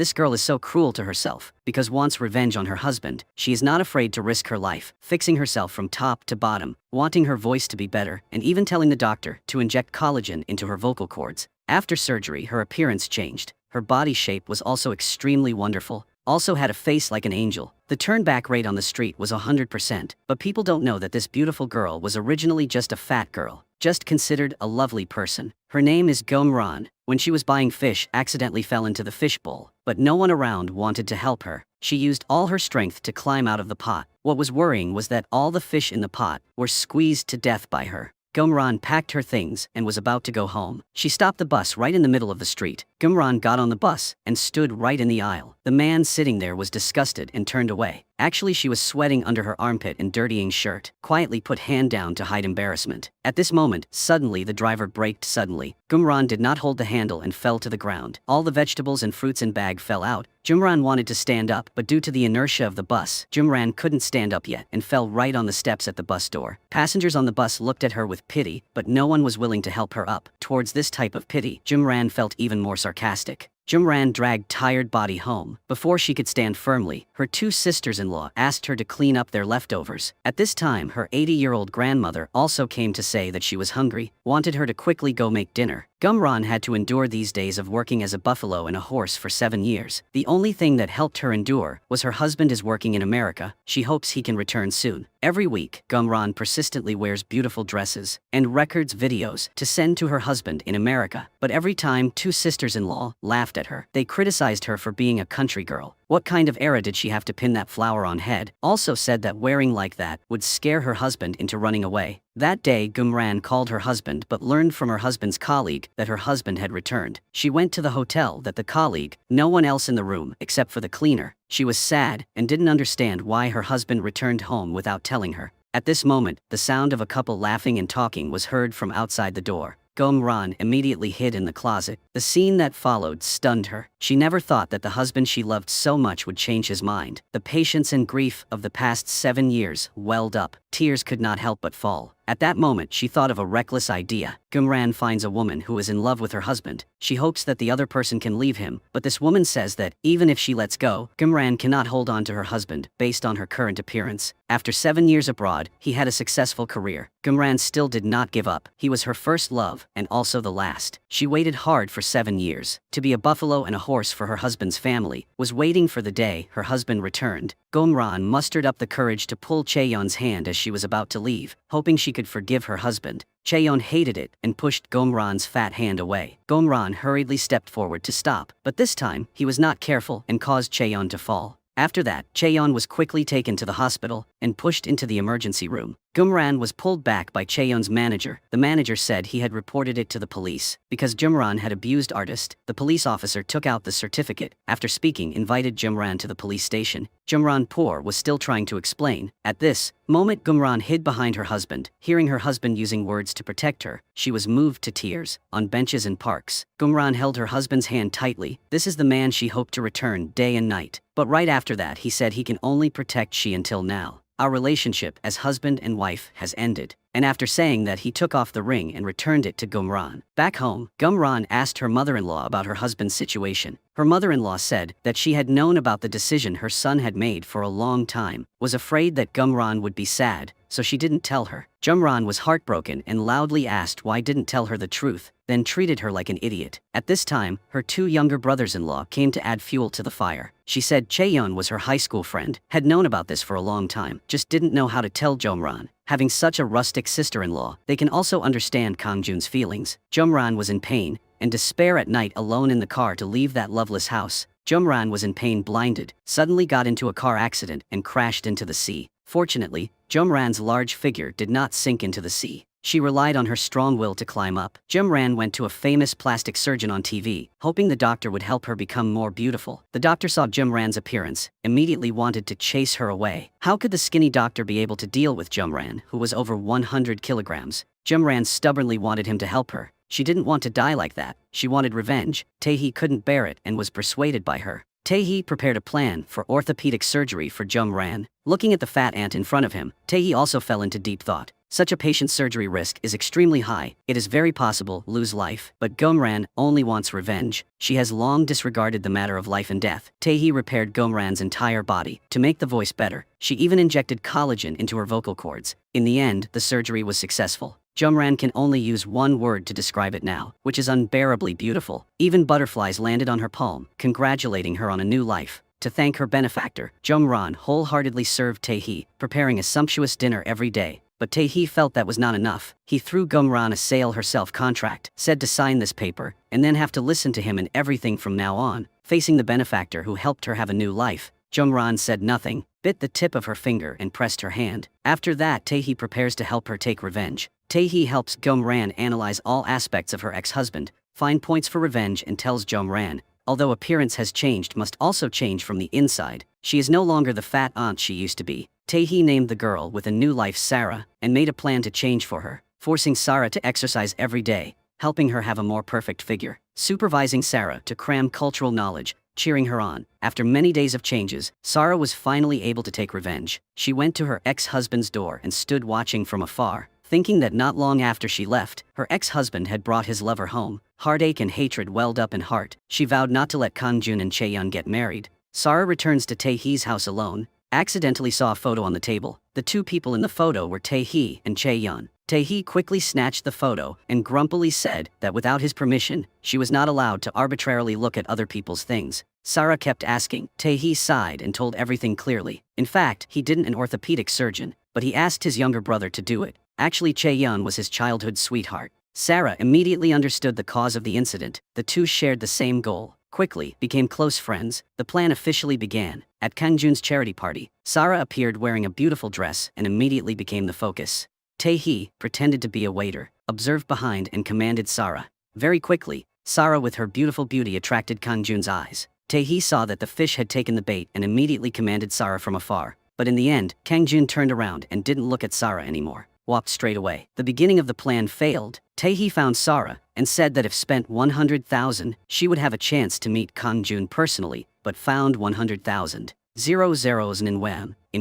This girl is so cruel to herself, because wants revenge on her husband. She is not afraid to risk her life, fixing herself from top to bottom, wanting her voice to be better, and even telling the doctor to inject collagen into her vocal cords. After surgery, her appearance changed. Her body shape was also extremely wonderful, also had a face like an angel. The turnback rate on the street was 100%, but people don't know that this beautiful girl was originally just a fat girl, just considered a lovely person. Her name is Gomran. When she was buying fish, accidentally fell into the fish bowl, but no one around wanted to help her. She used all her strength to climb out of the pot. What was worrying was that all the fish in the pot were squeezed to death by her. Gomran packed her things and was about to go home. She stopped the bus right in the middle of the street. Gomran got on the bus and stood right in the aisle. The man sitting there was disgusted and turned away. Actually, she was sweating under her armpit and dirtying shirt. Quietly put hand down to hide embarrassment. At this moment, suddenly the driver braked suddenly. Gomran did not hold the handle and fell to the ground. All the vegetables and fruits in bag fell out. Gomran wanted to stand up, but due to the inertia of the bus, Gomran couldn't stand up yet and fell right on the steps at the bus door. Passengers on the bus looked at her with pity, but no one was willing to help her up. Towards this type of pity, Gomran felt even more sarcastic. Gomran dragged tired body home. Before she could stand firmly, her two sisters-in-law asked her to clean up their leftovers. At this time, her 80-year-old grandmother also came to say that she was hungry, wanted her to quickly go make dinner. Gomran had to endure these days of working as a buffalo and a horse for 7 years. The only thing that helped her endure was her husband is working in America. She hopes he can return soon. Every week, Gomran persistently wears beautiful dresses and records videos to send to her husband in America. But every time, two sisters-in-law laughed at her. They criticized her for being a country girl. What kind of era did she have to pin that flower on head? Also said that wearing like that would scare her husband into running away. That day, Gomran called her husband but learned from her husband's colleague that her husband had returned. She went to the hotel that the colleague, no one else in the room except for the cleaner. She was sad and didn't understand why her husband returned home without telling her. At this moment, the sound of a couple laughing and talking was heard from outside the door. Gomran immediately hid in the closet. The scene that followed stunned her. She never thought that the husband she loved so much would change his mind. The patience and grief of the past 7 years welled up. Tears could not help but fall. At that moment, she thought of a reckless idea. Gomran finds a woman who is in love with her husband. She hopes that the other person can leave him, but this woman says that, even if she lets go, Gomran cannot hold on to her husband, based on her current appearance. After 7 years abroad, he had a successful career. Gomran still did not give up. He was her first love, and also the last. She waited hard for 7 years. To be a buffalo and a horse for her husband's family, was waiting for the day her husband returned. Gomran mustered up the courage to pull Chaeyeon's hand as she was about to leave, hoping she could forgive her husband. Chaeyeon hated it and pushed Gomran's fat hand away. Gomran hurriedly stepped forward to stop, but this time, he was not careful and caused Chaeyeon to fall. After that, Chaeyeon was quickly taken to the hospital and pushed into the emergency room. Gomran was pulled back by Chaeyeon's manager. The manager said he had reported it to the police. Because Gomran had abused artist, the police officer took out the certificate. After speaking, invited Gomran to the police station. Gomran Poor was still trying to explain. At this moment, Gomran hid behind her husband. Hearing her husband using words to protect her, she was moved to tears. On benches in parks, Gomran held her husband's hand tightly. This is the man she hoped to return day and night. But right after that, he said he can only protect she until now. Our relationship as husband and wife has ended. And after saying that, he took off the ring and returned it to Gomran. Back home, Gomran asked her mother-in-law about her husband's situation. Her mother-in-law said that she had known about the decision her son had made for a long time, was afraid that Gomran would be sad, so she didn't tell her. Gomran was heartbroken and loudly asked why didn't tell her the truth, then treated her like an idiot. At this time, her two younger brothers-in-law came to add fuel to the fire. She said Chaeyeon was her high school friend, had known about this for a long time, just didn't know how to tell Gomran. Having such a rustic sister-in-law, they can also understand Kang Jun's feelings. Gomran was in pain and despair at night alone in the car to leave that loveless house. Gomran was in pain, blinded, suddenly got into a car accident and crashed into the sea. Fortunately, Gomran's large figure did not sink into the sea. She relied on her strong will to climb up. Gomran went to a famous plastic surgeon on TV, hoping the doctor would help her become more beautiful. The doctor saw Gomran's appearance, immediately wanted to chase her away. How could the skinny doctor be able to deal with Gomran, who was over 100 kilograms? Gomran stubbornly wanted him to help her. She didn't want to die like that. She wanted revenge. Tae-hee couldn't bear it and was persuaded by her. Tae-hee prepared a plan for orthopedic surgery for Gomran. Looking at the fat ant in front of him, Tae-hee also fell into deep thought. Such a patient's surgery risk is extremely high. It is very possible lose life. But Gomran only wants revenge. She has long disregarded the matter of life and death. Tae-hee repaired Gomran's entire body to make the voice better. She even injected collagen into her vocal cords. In the end, the surgery was successful. Gomran can only use one word to describe it now, which is unbearably beautiful. Even butterflies landed on her palm, congratulating her on a new life. To thank her benefactor, Gomran wholeheartedly served Tae-hee, preparing a sumptuous dinner every day. But Tae-hee felt that was not enough. He threw Gomran a sale herself contract, said to sign this paper, and then have to listen to him in everything from now on. Facing the benefactor who helped her have a new life, Gomran said nothing, bit the tip of her finger and pressed her hand. After that, Tae-hee prepares to help her take revenge. Tae-hee helps Gomran analyze all aspects of her ex-husband, find points for revenge, and tells Gomran, although appearance has changed, must also change from the inside. She is no longer the fat aunt she used to be. Tae-hee named the girl with a new life Sarah, and made a plan to change for her, forcing Sarah to exercise every day, helping her have a more perfect figure, supervising Sarah to cram cultural knowledge, cheering her on. After many days of changes, Sarah was finally able to take revenge. She went to her ex-husband's door and stood watching from afar, thinking that not long after she left, her ex-husband had brought his lover home. Heartache and hatred welled up in heart. She vowed not to let Kangjun and Chaeyeon get married. Sarah returns to Tae-hee's house alone, accidentally saw a photo on the table. The two people in the photo were Tae-hee and Chaeyeon. Tae-hee quickly snatched the photo and grumpily said that without his permission, she was not allowed to arbitrarily look at other people's things. Sarah kept asking. Tae-hee sighed and told everything clearly. In fact, he didn't an orthopedic surgeon, but he asked his younger brother to do it. Actually, Chaeyeon was his childhood sweetheart. Sarah immediately understood the cause of the incident. The two shared the same goal. Quickly became close friends. The plan officially began. At Kangjun's charity party, Sarah appeared wearing a beautiful dress and immediately became the focus. Tae-hee pretended to be a waiter, observed behind and commanded Sarah. Very quickly, Sarah with her beautiful beauty attracted Kangjun's eyes. Tae-hee saw that the fish had taken the bait and immediately commanded Sarah from afar. But in the end, Kangjun turned around and didn't look at Sarah anymore, walked straight away. The beginning of the plan failed. Tae-hee found Sarah and said that if spent 100,000, she would have a chance to meet Kangjun personally, but found 100,000. 0 zeros in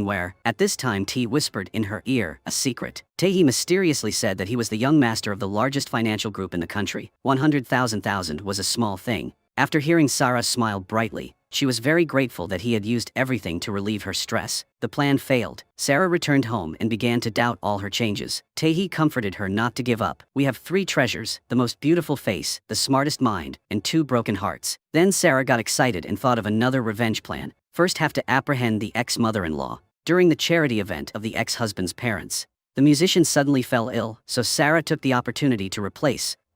where, at this time T whispered in her ear a secret. Tae-hee mysteriously said that he was the young master of the largest financial group in the country. 100,000 was a small thing. After hearing Sarah smile brightly, she was very grateful that he had used everything to relieve her stress. The plan failed. Sarah returned home and began to doubt all her changes. Tae-hee comforted her not to give up. We have 3 treasures, the most beautiful face, the smartest mind, and 2 broken hearts. Then Sarah got excited and thought of another revenge plan. First have to apprehend the ex-mother-in-law. During the charity event of the ex-husband's parents, the musician suddenly fell ill, so Sarah took the opportunity to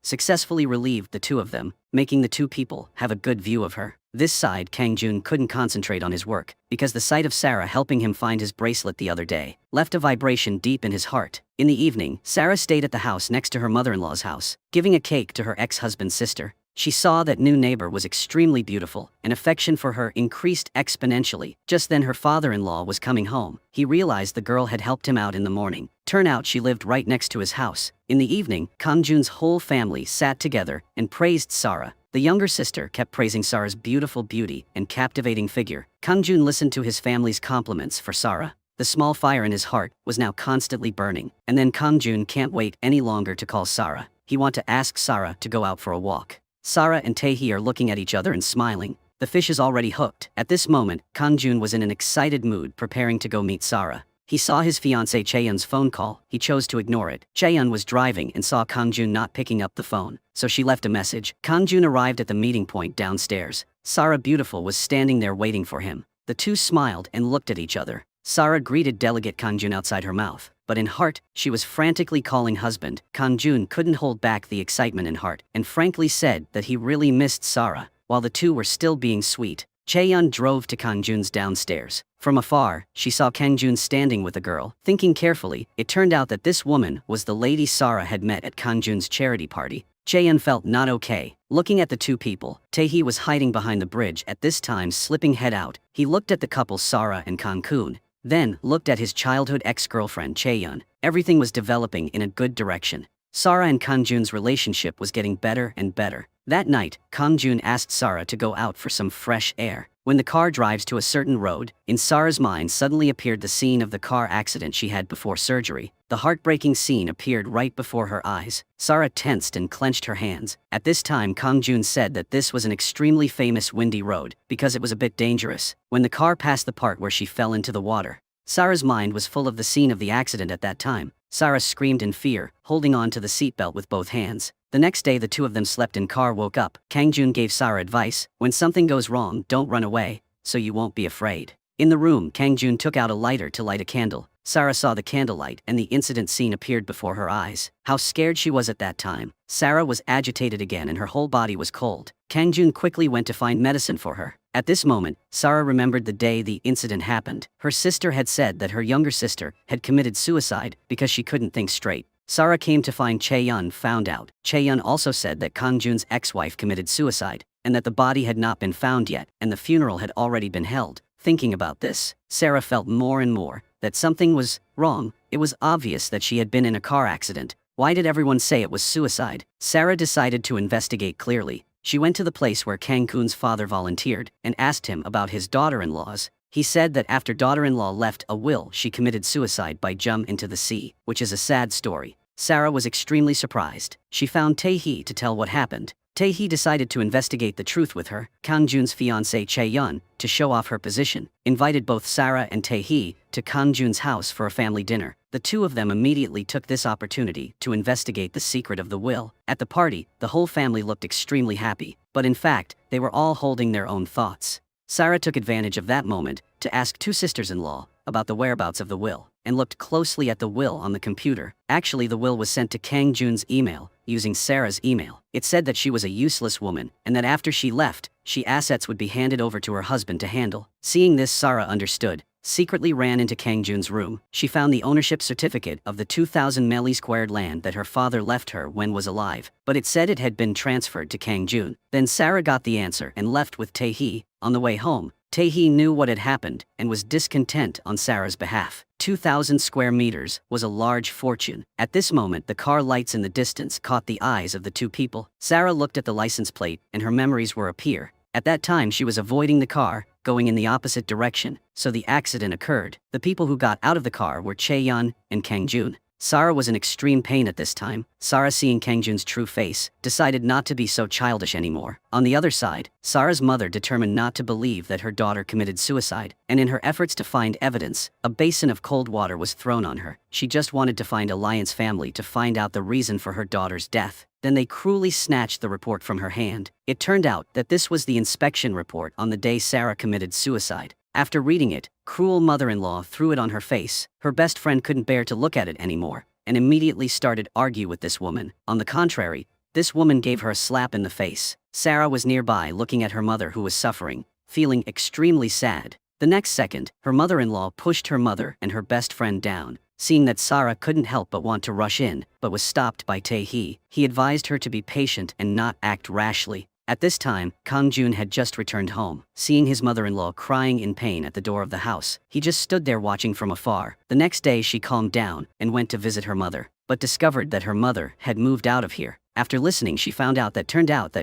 successfully relieved the 2 of them, making the 2 people have a good view of her. This side, Kangjun couldn't concentrate on his work, because the sight of Sarah helping him find his bracelet the other day left a vibration deep in his heart. In the evening, Sarah stayed at the house next to her mother-in-law's house, giving a cake to her ex-husband's sister. She saw that new neighbor was extremely beautiful, and affection for her increased exponentially. Just then her father-in-law was coming home. He realized the girl had helped him out in the morning. Turn out she lived right next to his house. In the evening, Kangjun's whole family sat together and praised Sarah. The younger sister kept praising Sarah's beautiful beauty and captivating figure. Kangjun listened to his family's compliments for Sarah. The small fire in his heart was now constantly burning. And then Kangjun can't wait any longer to call Sarah. He wants to ask Sarah to go out for a walk. Sarah and Tae-hee are looking at each other and smiling. The fish is already hooked. At this moment, Kangjun was in an excited mood preparing to go meet Sarah. He saw his fiancée Chaeyeon's phone call. He chose to ignore it. Chaeyeon was driving and saw Kangjun not picking up the phone, so she left a message. Kangjun arrived at the meeting point downstairs. Sarah Beautiful was standing there waiting for him. The two smiled and looked at each other. Sarah greeted delegate Kangjun outside her mouth, but in heart, she was frantically calling husband. Kangjun couldn't hold back the excitement in heart, and frankly said that he really missed Sarah. While the two were still being sweet, Chaeyeon drove to Kangjun's downstairs. From afar, she saw Kangjun standing with a girl. Thinking carefully, it turned out that this woman was the lady Sarah had met at Kangjun's charity party. Chaeyeon felt not okay. Looking at the two people, Tae-hee was hiding behind the bridge at this time, slipping head out. He looked at the couple Sarah and Kangkun, then looked at his childhood ex-girlfriend Chaeyeon. Everything was developing in a good direction. Sarah and Kangjun's relationship was getting better and better. That night, Kang Jun asked Sarah to go out for some fresh air. When the car drives to a certain road, in Sarah's mind suddenly appeared the scene of the car accident she had before surgery. The heartbreaking scene appeared right before her eyes. Sarah tensed and clenched her hands. At this time, Kang Jun said that this was an extremely famous windy road because it was a bit dangerous. When the car passed the part where she fell into the water, Sarah's mind was full of the scene of the accident at that time. Sarah screamed in fear, holding on to the seatbelt with both hands. The next day the two of them slept in car woke up. Kang Jun gave Sarah advice: when something goes wrong, don't run away, so you won't be afraid. In the room, Kang Jun took out a lighter to light a candle. Sarah saw the candlelight and the incident scene appeared before her eyes. How scared she was at that time. Sarah was agitated again and her whole body was cold. Kang Jun quickly went to find medicine for her. At this moment, Sarah remembered the day the incident happened. Her sister had said that her younger sister had committed suicide because she couldn't think straight. Sarah came to find Chae-yun found out. Chae-yun also said that Kang Jun's ex-wife committed suicide, and that the body had not been found yet, and the funeral had already been held. Thinking about this, Sarah felt more and more that something was wrong. It was obvious that she had been in a car accident. Why did everyone say it was suicide? Sarah decided to investigate clearly. She went to the place where Kang Kun's father volunteered and asked him about his daughter-in-laws. He said that after daughter-in-law left a will, she committed suicide by jump into the sea, which is a sad story. Sarah was extremely surprised. She found Tae-hee to tell what happened. Tae-hee decided to investigate the truth with her. Kang Jun's fiancée Chae-yun, to show off her position, invited both Sarah and Tae-hee to Kang Jun's house for a family dinner. The two of them immediately took this opportunity to investigate the secret of the will. At the party, the whole family looked extremely happy, but in fact, they were all holding their own thoughts. Sarah took advantage of that moment to ask two sisters-in-law about the whereabouts of the will, and looked closely at the will on the computer. Actually, the will was sent to Kang Jun's email, using Sarah's email. It said that she was a useless woman, and that after she left, assets would be handed over to her husband to handle. Seeing this, Sarah understood, secretly ran into Kang Jun's room. She found the ownership certificate of the 2,000 melee squared land that her father left her when was alive, but it said it had been transferred to Kang Jun. Then Sarah got the answer and left with Tae-hee. On the way home, Tae-hee knew what had happened and was discontent on Sarah's behalf. 2,000 square meters was a large fortune. At this moment, the car lights in the distance caught the eyes of the two people. Sarah looked at the license plate and her memories were appear. At that time, she was avoiding the car, going in the opposite direction, so the accident occurred. The people who got out of the car were Chae-yun and Kang Jun. Sarah was in extreme pain at this time. Sarah, seeing Kang Jun's true face, decided not to be so childish anymore. On the other side, Sarah's mother determined not to believe that her daughter committed suicide, and in her efforts to find evidence, a basin of cold water was thrown on her. She just wanted to find Alliance family to find out the reason for her daughter's death. Then they cruelly snatched the report from her hand. It turned out that this was the inspection report on the day Sarah committed suicide. After reading it, cruel mother-in-law threw it on her face. Her best friend couldn't bear to look at it anymore, and immediately started argue with this woman. On the contrary, this woman gave her a slap in the face. Sarah was nearby looking at her mother who was suffering, feeling extremely sad. The next second, her mother-in-law pushed her mother and her best friend down. Seeing that, Sarah couldn't help but want to rush in, but was stopped by Tae-hee. He advised her to be patient and not act rashly. At this time, Kang Jun had just returned home. Seeing his mother-in-law crying in pain at the door of the house, he just stood there watching from afar. The next day, she calmed down and went to visit her mother, but discovered that her mother had moved out of here. After listening, she found out that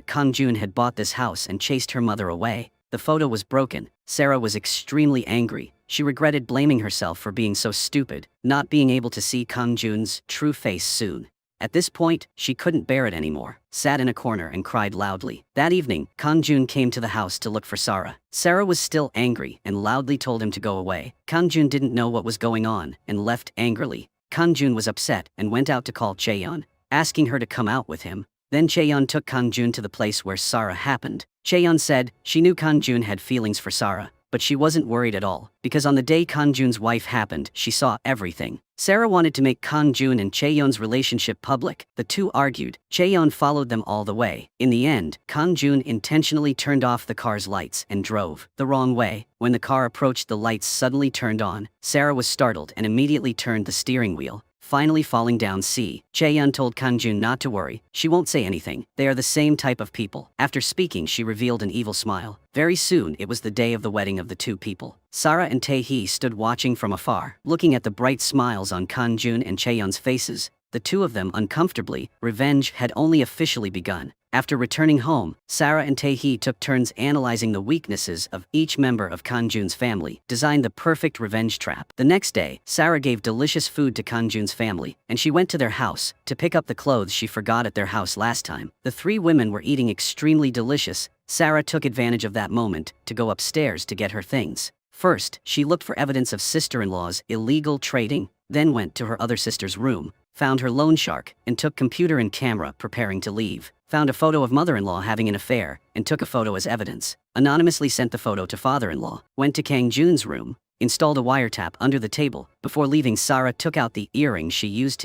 Kang Jun had bought this house and chased her mother away. The photo was broken. Sarah was extremely angry. She regretted blaming herself for being so stupid, not being able to see Kang Jun's true face soon. At this point, she couldn't bear it anymore, sat in a corner and cried loudly. That evening, Kang Jun came to the house to look for Sarah. Sarah was still angry and loudly told him to go away. Kang Jun didn't know what was going on and left angrily. Kang Jun was upset and went out to call Chae-yun, asking her to come out with him. Then Chae-yun took Kang Jun to the place where Sarah happened. Chae-yun said she knew Kang Jun had feelings for Sarah, but she wasn't worried at all, because on the day Kang Jun's wife happened, she saw everything. Sarah wanted to make Kang Jun and Chae-yun's relationship public. The two argued. Chae-yun followed them all the way. In the end, Kang Jun intentionally turned off the car's lights and drove the wrong way. When the car approached, the lights suddenly turned on. Sarah was startled and immediately turned the steering wheel, finally falling down. Chae-yun told Kang Jun not to worry, she won't say anything. They are the same type of people. After speaking, she revealed an evil smile. Very soon, it was the day of the wedding of the two people. Sarah and Tae-hee stood watching from afar, looking at the bright smiles on Kang Jun and Chae-yun's faces. The two of them uncomfortably. Revenge had only officially begun. After returning home, Sarah and Tae-hee took turns analyzing the weaknesses of each member of Kanjun's family, designed the perfect revenge trap. The next day, Sarah gave delicious food to Kanjun's family, and she went to their house to pick up the clothes she forgot at their house last time. The three women were eating extremely delicious. Sarah took advantage of that moment to go upstairs to get her things. First, she looked for evidence of sister-in-law's illegal trading, then went to her other sister's room, found her loan shark, and took computer and camera preparing to leave. Found a photo of mother-in-law having an affair, and took a photo as evidence. Anonymously sent the photo to father-in-law. Went to Kang Jun's room, installed a wiretap under the table. Before leaving, Sarah took out the earring she used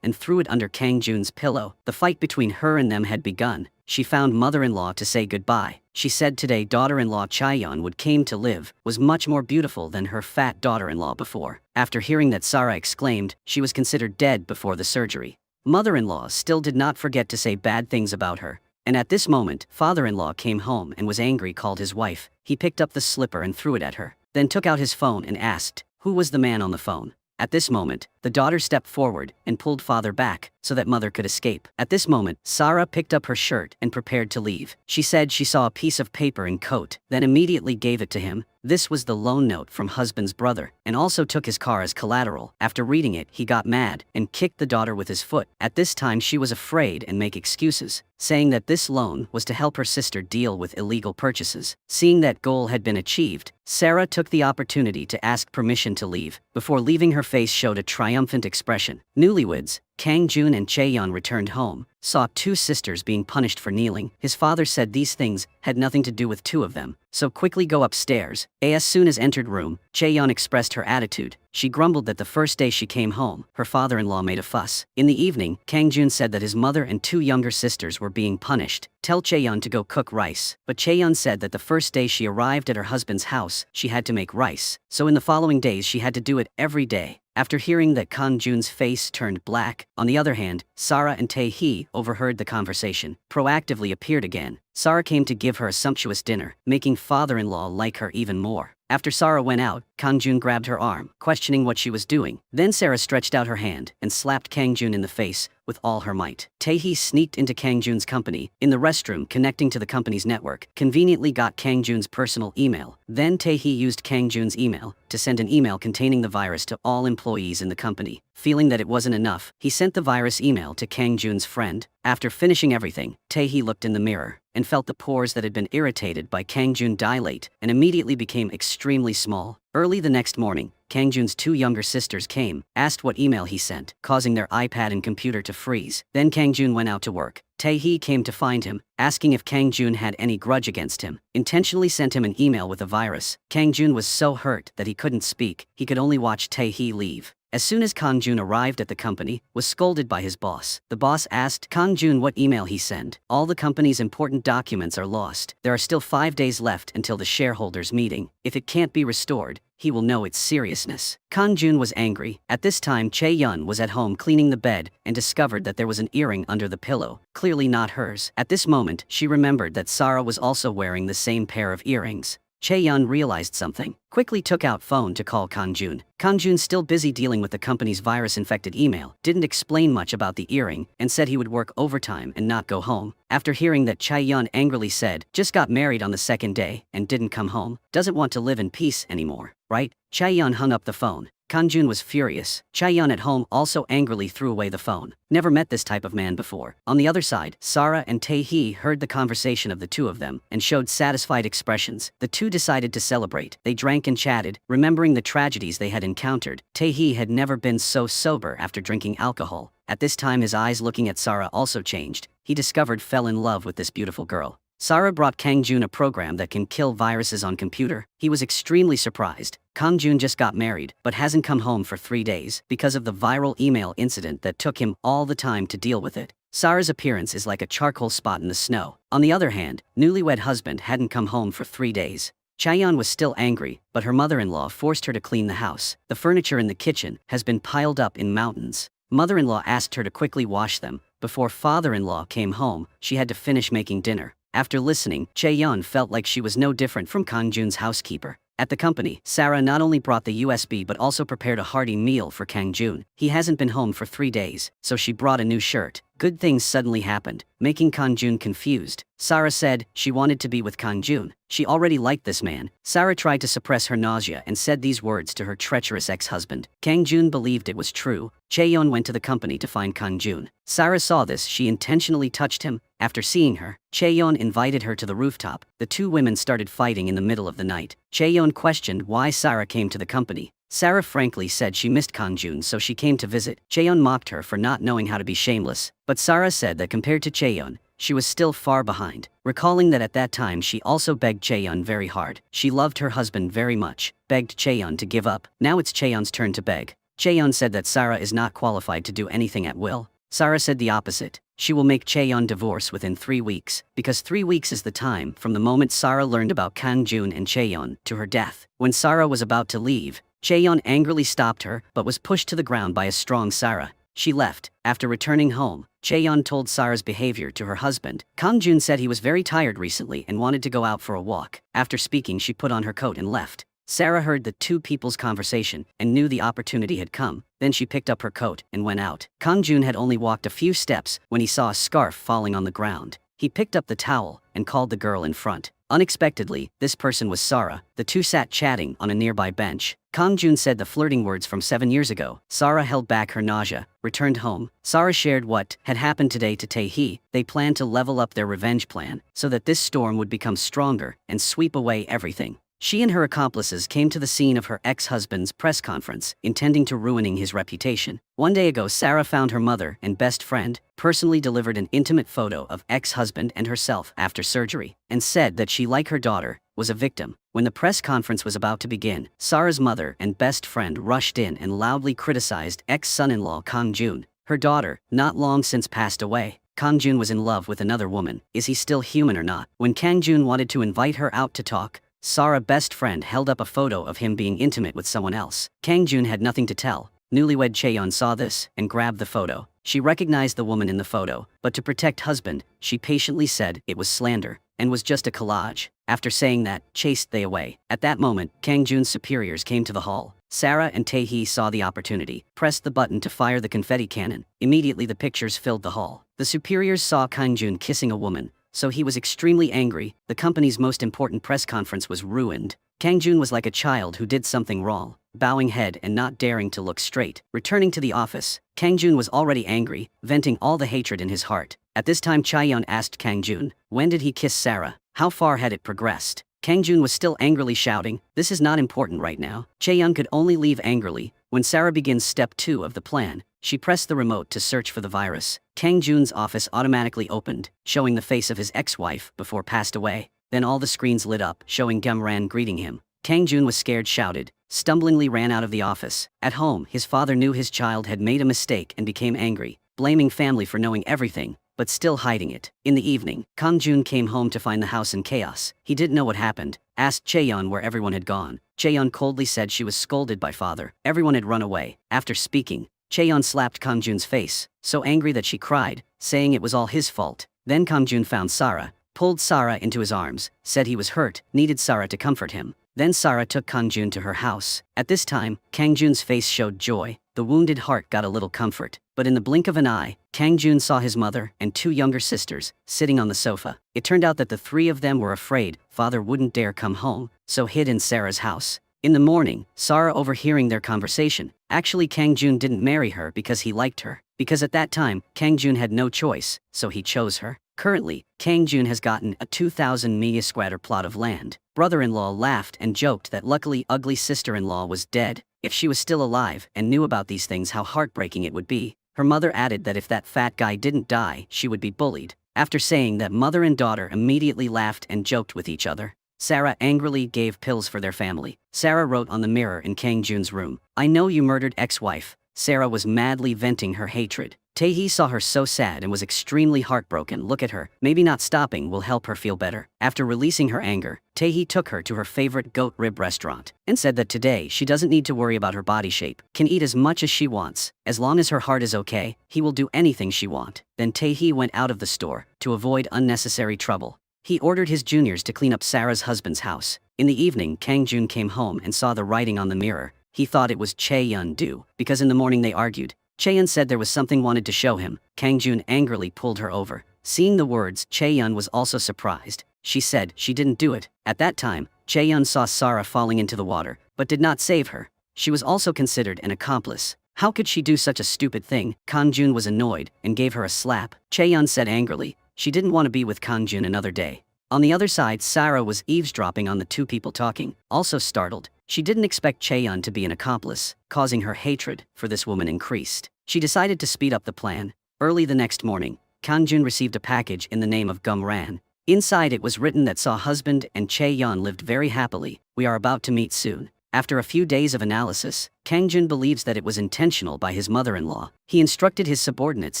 and threw it under Kang Jun's pillow. The fight between her and them had begun. She found mother-in-law to say goodbye. She said today daughter-in-law Chaeyeon would came to live was much more beautiful than her fat daughter-in-law before. After hearing that, Sarah exclaimed she was considered dead before the surgery. Mother-in-law still did not forget to say bad things about her. And at this moment, father-in-law came home and was angry, called his wife. He picked up the slipper and threw it at her, then took out his phone and asked, who was the man on the phone? At this moment, the daughter stepped forward and pulled father back so that mother could escape. At this moment, Sarah picked up her shirt and prepared to leave. She said she saw a piece of paper and coat, then immediately gave it to him. This was the loan note from husband's brother, and also took his car as collateral. After reading it, he got mad and kicked the daughter with his foot. At this time, she was afraid and make excuses, saying that this loan was to help her sister deal with illegal purchases. Seeing that goal had been achieved, Sarah took the opportunity to ask permission to leave. Before leaving, her face showed a triumphant expression. Newlyweds, Kang Jun and Chaeyeon returned home, saw two sisters being punished for kneeling. His father said these things had nothing to do with two of them, so quickly go upstairs. As soon as entered room, Chaeyeon expressed her attitude. She grumbled that the first day she came home, her father-in-law made a fuss. In the evening, Kang Jun said that his mother and two younger sisters were being punished. Tell Chaeyeon to go cook rice. But Chaeyeon said that the first day she arrived at her husband's house, she had to make rice. So in the following days she had to do it every day. After hearing that, Kang Jun's face turned black. On the other hand, Sarah and Tae-hee overheard the conversation, proactively appeared again. Sarah came to give her a sumptuous dinner, making father-in-law like her even more. After Sarah went out, Kang Jun grabbed her arm, questioning what she was doing. Then Sarah stretched out her hand and slapped Kang Jun in the face with all her might. Tae-hee sneaked into Kang Jun's company, in the restroom connecting to the company's network, conveniently got Kang Jun's personal email. Then Tae-hee used Kang Jun's email to send an email containing the virus to all employees in the company. Feeling that it wasn't enough, he sent the virus email to Kang Jun's friend. After finishing everything, Tae-hee looked in the mirror and felt the pores that had been irritated by Kang Jun dilate and immediately became extremely small. Early the next morning, Kang Jun's two younger sisters came, asked what email he sent, causing their iPad and computer to freeze. Then Kang Jun went out to work. Tae-hee came to find him, asking if Kang Jun had any grudge against him. Intentionally sent him an email with a virus. Kang Jun was so hurt that he couldn't speak. He could only watch Tae-hee leave. As soon as Kang Jun arrived at the company, was scolded by his boss. The boss asked Kang Jun what email he sent. All the company's important documents are lost. There are still 5 days left until the shareholders' meeting. If it can't be restored, he will know its seriousness. Kang Jun was angry. At this time, Chaeyeon was at home cleaning the bed and discovered that there was an earring under the pillow, clearly not hers. At this moment, she remembered that Sarah was also wearing the same pair of earrings. Chaeyeon realized something, quickly took out phone to call Kang Jun. Kang Jun, still busy dealing with the company's virus-infected email, didn't explain much about the earring and said he would work overtime and not go home. After hearing that, Chaeyeon angrily said, just got married on the second day and didn't come home, doesn't want to live in peace anymore, right? Chaeyeon hung up the phone. Kang Jun was furious. Chaeyeon at home also angrily threw away the phone. Never met this type of man before. On the other side, Sarah and Tae-hee heard the conversation of the two of them and showed satisfied expressions. The two decided to celebrate. They drank and chatted, remembering the tragedies they had encountered. Tae-hee had never been so sober after drinking alcohol. At this time, his eyes looking at Sarah also changed. He discovered fell in love with this beautiful girl. Sarah brought Kang Jun a program that can kill viruses on computer. He was extremely surprised. Kang Jun just got married, but hasn't come home for 3 days because of the viral email incident that took him all the time to deal with it. Sarah's appearance is like a charcoal spot in the snow. On the other hand, newlywed husband hadn't come home for 3 days. Chaeyeon was still angry, but her mother-in-law forced her to clean the house. The furniture in the kitchen has been piled up in mountains. Mother-in-law asked her to quickly wash them. Before father-in-law came home, she had to finish making dinner. After listening, Chaeyeon felt like she was no different from Kang Jun's housekeeper. At the company, Sarah not only brought the USB but also prepared a hearty meal for Kang Jun. He hasn't been home for 3 days, so she brought a new shirt. good things suddenly happened, making Kang Jun confused. Sarah said she wanted to be with Kang Jun. She already liked this man. Sarah tried to suppress her nausea and said these words to her treacherous ex-husband. Kang Jun believed it was true. Chaeyeon went to the company to find Kang Jun. Sarah saw this. She intentionally touched him. After seeing her, Chaeyeon invited her to the rooftop. The two women started fighting in the middle of the night. Chaeyeon questioned why Sarah came to the company. Sarah frankly said she missed Kang Jun, so she came to visit. Chaeyeon mocked her for not knowing how to be shameless, but Sarah said that compared to Chaeyeon, she was still far behind, recalling that at that time she also begged Chaeyeon very hard. She loved her husband very much, begged Chaeyeon to give up. Now it's Chaeyeon's turn to beg. Chaeyeon said that Sarah is not qualified to do anything at will. Sarah said the opposite. She will make Chaeyeon divorce within 3 weeks, because 3 weeks is the time from the moment Sarah learned about Kang Jun and Chaeyeon to her death. When Sarah was about to leave, Chaeyeon angrily stopped her but was pushed to the ground by a strong Sarah. She left. After returning home, Chaeyeon told Sarah's behavior to her husband. Kang Jun said he was very tired recently and wanted to go out for a walk. After speaking, she put on her coat and left. Sarah heard the two people's conversation and knew the opportunity had come. Then she picked up her coat and went out. Kang Jun had only walked a few steps when he saw a scarf falling on the ground. He picked up the towel and called the girl in front. Unexpectedly, this person was Sarah. The two sat chatting on a nearby bench. Kang Jun said the flirting words from 7 years ago. Sarah held back her nausea, returned home. Sarah shared what had happened today to Tae-hee. They planned to level up their revenge plan so that this storm would become stronger and sweep away everything. She and her accomplices came to the scene of her ex-husband's press conference, intending to ruining his reputation. 1 day ago, Sarah found her mother and best friend, personally delivered an intimate photo of ex-husband and herself after surgery, and said that she, like her daughter, was a victim. When the press conference was about to begin, Sarah's mother and best friend rushed in and loudly criticized ex-son-in-law Kang Jun. Her daughter, not long since passed away. Kang Jun was in love with another woman. Is he still human or not? When Kang Jun wanted to invite her out to talk, Sarah's best friend held up a photo of him being intimate with someone else. Kang Jun had nothing to tell. Newlywed Chaeyeon saw this and grabbed the photo. She recognized the woman in the photo, but to protect husband, she patiently said it was slander and was just a collage. After saying that, chased they away. At that moment, Kang Jun's superiors came to the hall. Sarah and Tae-hee saw the opportunity, pressed the button to fire the confetti cannon. Immediately the pictures filled the hall. The superiors saw Kang Jun kissing a woman, so he was extremely angry. The company's most important press conference was ruined. Kang Jun was like a child who did something wrong, bowing head and not daring to look straight. Returning to the office, Kang Jun was already angry, venting all the hatred in his heart. At this time, Chaeyeon asked Kang Jun, when did he kiss Sarah? How far had it progressed? Kang Jun was still angrily shouting, this is not important right now. Chaeyeon could only leave angrily. When Sarah begins step 2 of the plan, she pressed the remote to search for the virus. Kang Jun's office automatically opened, showing the face of his ex-wife before passed away. Then all the screens lit up, showing Gemran greeting him. Kang Jun was scared, shouted, stumblingly ran out of the office. At home, his father knew his child had made a mistake and became angry, blaming family for knowing everything, but still hiding it. In the evening, Kang Jun came home to find the house in chaos. He didn't know what happened, asked Chaeyeon where everyone had gone. Chaeyeon coldly said she was scolded by father. Everyone had run away. After speaking, Chaeyeon slapped Kang Jun's face, so angry that she cried, saying it was all his fault. Then Kang Jun found Sarah, pulled Sarah into his arms, said he was hurt, needed Sarah to comfort him. Then Sarah took Kang Jun to her house. At this time, Kang Jun's face showed joy. The wounded heart got a little comfort. But in the blink of an eye, Kang Jun saw his mother and 2 younger sisters sitting on the sofa. It turned out that the 3 of them were afraid father wouldn't dare come home, so hid in Sarah's house. In the morning, Sarah overhearing their conversation. Actually, Kang Jun didn't marry her because he liked her. Because at that time, Kang Jun had no choice, so he chose her. Currently, Kang Jun has gotten a 2,000 square plot of land. Brother-in-law laughed and joked that luckily ugly sister-in-law was dead. If she was still alive and knew about these things, how heartbreaking it would be. Her mother added that if that fat guy didn't die, she would be bullied. After saying that, mother and daughter immediately laughed and joked with each other. Sarah angrily gave pills for their family. Sarah wrote on the mirror in Kang Jun's room, I know you murdered ex-wife. Sarah was madly venting her hatred. Tae-hee saw her so sad and was extremely heartbroken. Look at her. Maybe not stopping will help her feel better. After releasing her anger, Tae-hee took her to her favorite goat rib restaurant and said that today she doesn't need to worry about her body shape, can eat as much as she wants. As long as her heart is okay, he will do anything she wants. Then Tae-hee went out of the store to avoid unnecessary trouble. He ordered his juniors to clean up Sarah's husband's house. In the evening, Kang Jun came home and saw the writing on the mirror. He thought it was Chaeyeon-do, because in the morning they argued. Chaeyeon said there was something wanted to show him. Kang Jun angrily pulled her over. Seeing the words, Chaeyeon was also surprised. She said she didn't do it. At that time, Chaeyeon saw Sarah falling into the water, but did not save her. She was also considered an accomplice. How could she do such a stupid thing? Kang Jun was annoyed and gave her a slap. Chaeyeon said angrily she didn't want to be with Kang Jun another day. On the other side, Sarah was eavesdropping on the two people talking. Also startled, she didn't expect Chaeyeon to be an accomplice, causing her hatred for this woman increased. She decided to speed up the plan. Early the next morning, Kang Jun received a package in the name of Gum Ran. Inside it was written that Saw husband and Chaeyeon lived very happily. We are about to meet soon. After a few days of analysis, Kang Jun believes that it was intentional by his mother-in-law. He instructed his subordinates